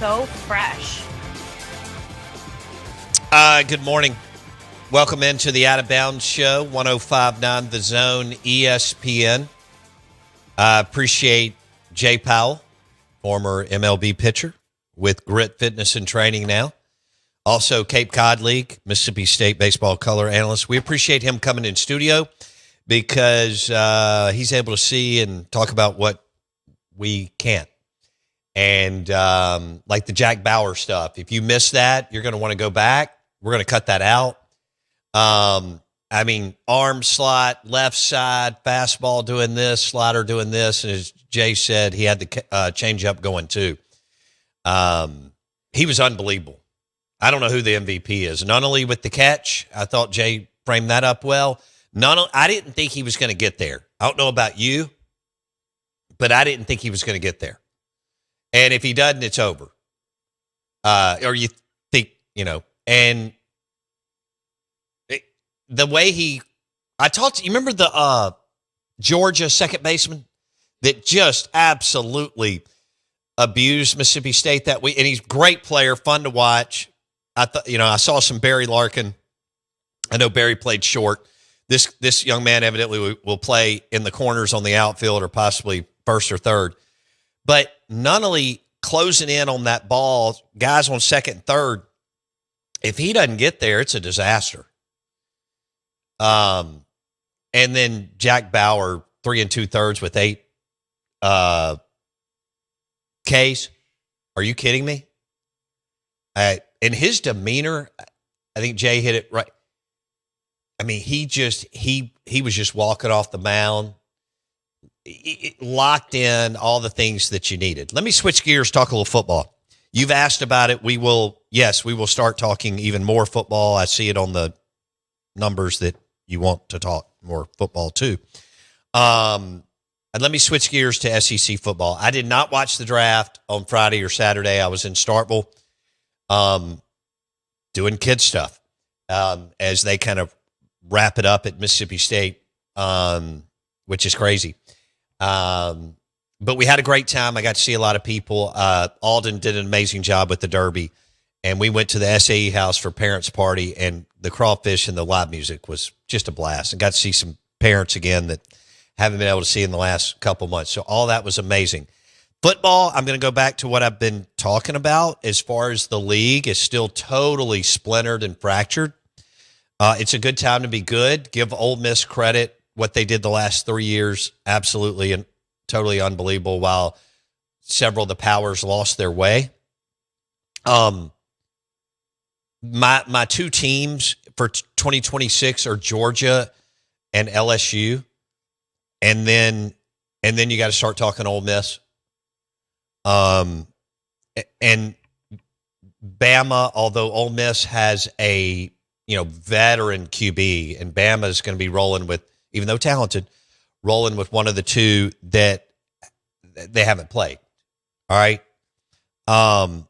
so fresh. Good morning. Welcome into the Out of Bounds Show, 105.9 The Zone, ESPN. Appreciate Jay Powell, former MLB pitcher with Grit Fitness and Training now. Also, Cape Cod League, Mississippi State baseball color analyst. We appreciate him coming in studio because he's able to see and talk about what we can't. And like the Jack Bauer stuff. If you miss that, you're going to want to go back. We're going to cut that out. I mean, arm slot, left side, fastball doing this, slider doing this. And as Jay said, he had the change up going too. He was unbelievable. I don't know who the MVP is. Not only with the catch, I thought Jay framed that up well. I didn't think he was going to get there. I don't know about you, but I didn't think he was going to get there. And if he doesn't, it's over. Or you think, and the way you remember the Georgia second baseman that just absolutely abused Mississippi State that week? And he's a great player, fun to watch. I saw some Barry Larkin. I know Barry played short. This young man evidently will play in the corners on the outfield or possibly first or third. But not only closing in on that ball, guys on second and third, if he doesn't get there, it's a disaster. And then Jack Bauer, 3 2/3 with 8 Ks. Are you kidding me? And his demeanor, I think Jay hit it right. I mean, he was just walking off the mound, locked in all the things that you needed. Let me switch gears, talk a little football. You've asked about it. We will start talking even more football. I see it on the numbers that you want to talk more football too. And let me switch gears to SEC football. I did not watch the draft on Friday or Saturday. I was in Starkville doing kid stuff as they kind of wrap it up at Mississippi State, which is crazy. But we had a great time. I got to see a lot of people. Alden did an amazing job with the Derby, and we went to the SAE house for parents' party, and the crawfish and the live music was just a blast. And got to see some parents again that haven't been able to see in the last couple months. So all that was amazing. Football, I'm going to go back to what I've been talking about as far as the league is still totally splintered and fractured. It's a good time to be good. Give Ole Miss credit. What they did the last 3 years, absolutely and totally unbelievable, while several of the powers lost their way. My two teams for 2026 are Georgia and LSU. And then you got to start talking Ole Miss. And Bama, although Ole Miss has a veteran QB, and Bama is going to be rolling with, even though talented, rolling with one of the two that they haven't played. All right. I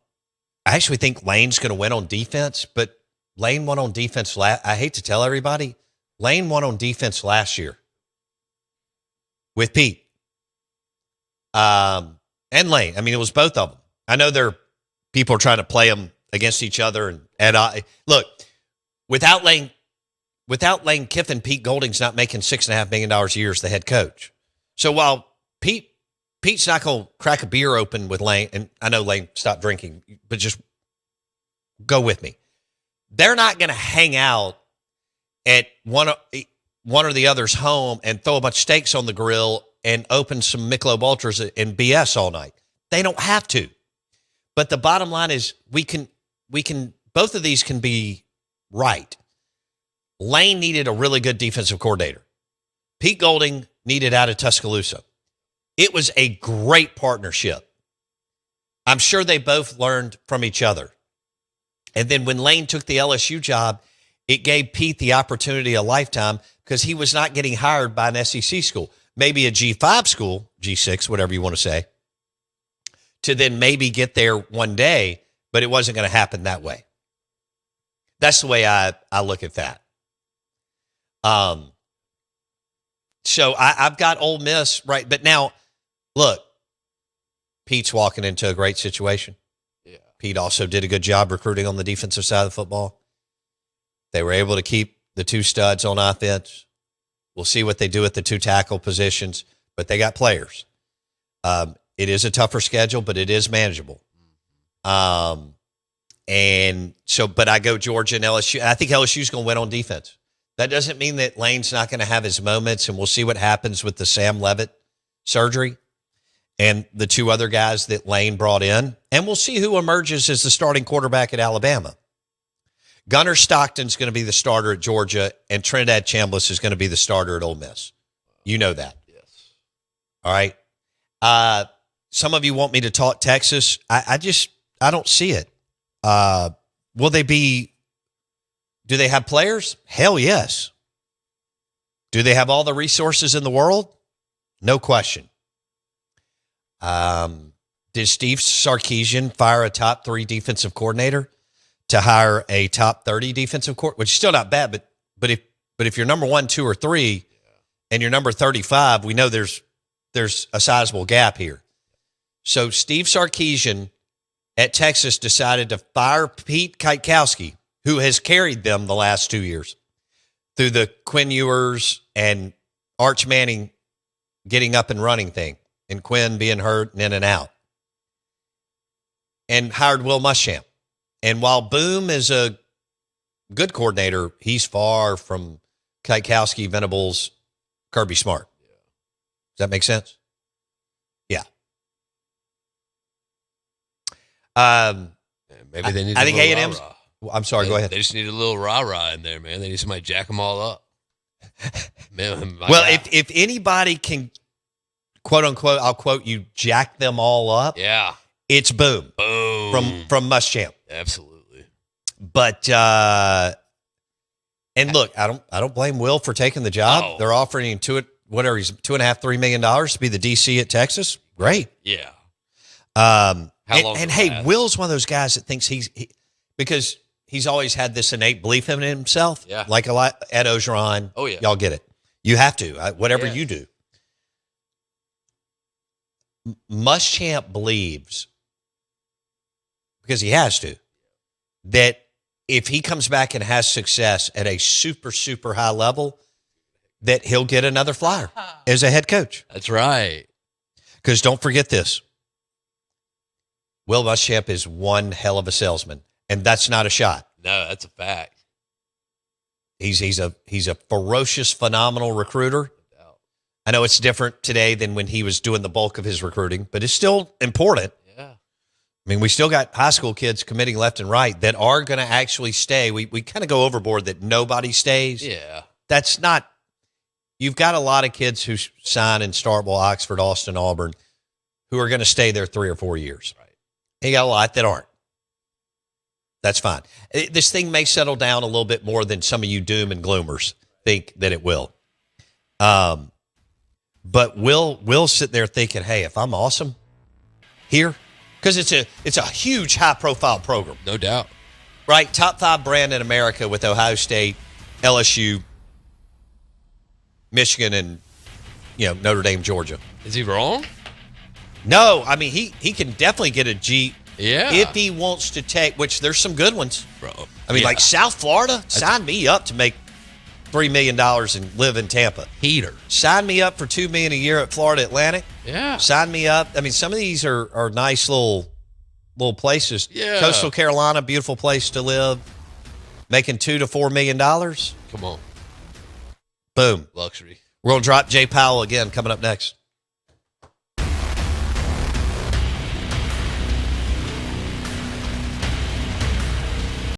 actually think Lane's going to win on defense, but Lane won on defense. I hate to tell everybody, Lane won on defense last year with Pete. And Lane. I mean, it was both of them. I know people are trying to play them against each other. Look, without Lane Kiffin, Pete Golding's not making $6.5 million a year as the head coach. So while Pete's not going to crack a beer open with Lane, and I know Lane stopped drinking, but just go with me. They're not going to hang out at one or the other's home and throw a bunch of steaks on the grill and open some Michelob Ultras and BS all night. They don't have to. But the bottom line is we can both of these can be right. Lane needed a really good defensive coordinator. Pete Golding needed out of Tuscaloosa. It was a great partnership. I'm sure they both learned from each other. And then when Lane took the LSU job, it gave Pete the opportunity a lifetime because he was not getting hired by an SEC school, maybe a G5 school, G6, whatever you want to say, to then maybe get there one day, but it wasn't going to happen that way. That's the way I look at that. So I've got Ole Miss, right? But now, look, Pete's walking into a great situation. Yeah. Pete also did a good job recruiting on the defensive side of the football. They were able to keep the two studs on offense. We'll see what they do at the two tackle positions, but they got players. It is a tougher schedule, but it is manageable. And so, but I go Georgia and LSU. I think LSU's going to win on defense. That doesn't mean that Lane's not going to have his moments, and we'll see what happens with the Sam Levitt surgery and the two other guys that Lane brought in. And we'll see who emerges as the starting quarterback at Alabama. Gunnar Stockton's going to be the starter at Georgia, and Trinidad Chambliss is going to be the starter at Ole Miss. You know that. Yes. All right. Some of you want me to talk Texas. I don't see it. Do they have players? Hell yes. Do they have all the resources in the world? No question. Did Steve Sarkisian fire a top 3 defensive coordinator to hire a top 30 defensive coordinator, which is still not bad, but if you're number 1, 2, or 3 and you're number 35, we know there's a sizable gap here. So Steve Sarkisian at Texas decided to fire Pete Kwiatkowski, who has carried them the last 2 years through the Quinn Ewers and Arch Manning getting up and running thing, and Quinn being hurt and in and out, and hired Will Muschamp. And while Boom is a good coordinator, he's far from Kwiatkowski, Venables, Kirby Smart. Does that make sense? Yeah. Maybe they need. I think A&M's. A&M's. I'm sorry. Go ahead. They just need a little rah-rah in there, man. They need somebody to jack them all up. Man, well, if anybody can, quote unquote, I'll quote you, jack them all up. Yeah, it's Boom. Boom from Muschamp. Absolutely. But and look, I don't blame Will for taking the job. Oh. They're offering him he's $2.5-3 million to be the DC at Texas. Great. Yeah. How long? And hey, Will's one of those guys that thinks because he's always had this innate belief in himself. Yeah. Like a lot Ed Ogeron. Oh yeah. Y'all get it. You have to. Whatever Yeah. you do. Muschamp believes, because he has to, that if he comes back and has success at a super, super high level, that he'll get another flyer as a head coach. That's right. Because don't forget this. Will Muschamp is one hell of a salesman, and that's not a shot. No, that's a fact. He's a ferocious, phenomenal recruiter. I know it's different today than when he was doing the bulk of his recruiting, but it's still important. Yeah. I mean, we still got high school kids committing left and right that are going to actually stay. We kind of go overboard that nobody stays. Yeah. That's not – you've got a lot of kids who sign in Starkville, Oxford, Austin, Auburn who are going to stay there 3 or 4 years. Right. You got a lot that aren't. That's fine. This thing may settle down a little bit more than some of you doom and gloomers think that it will. But we'll sit there thinking, hey, if I'm awesome here, because it's a huge high profile program. No doubt. Right? Top 5 brand in America with Ohio State, LSU, Michigan, and Notre Dame, Georgia. Is he wrong? No, I mean he can definitely get a G if he wants to take, which there's some good ones. Bro. I mean, like South Florida, sign me up to make $3 million and live in Tampa. Heater. Sign me up for $2 million a year at Florida Atlantic. Yeah. Sign me up. I mean, some of these are nice little places. Yeah. Coastal Carolina, beautiful place to live. Making $2 to $4 million. Come on. Boom. Luxury. We're gonna drop Jay Powell again coming up next.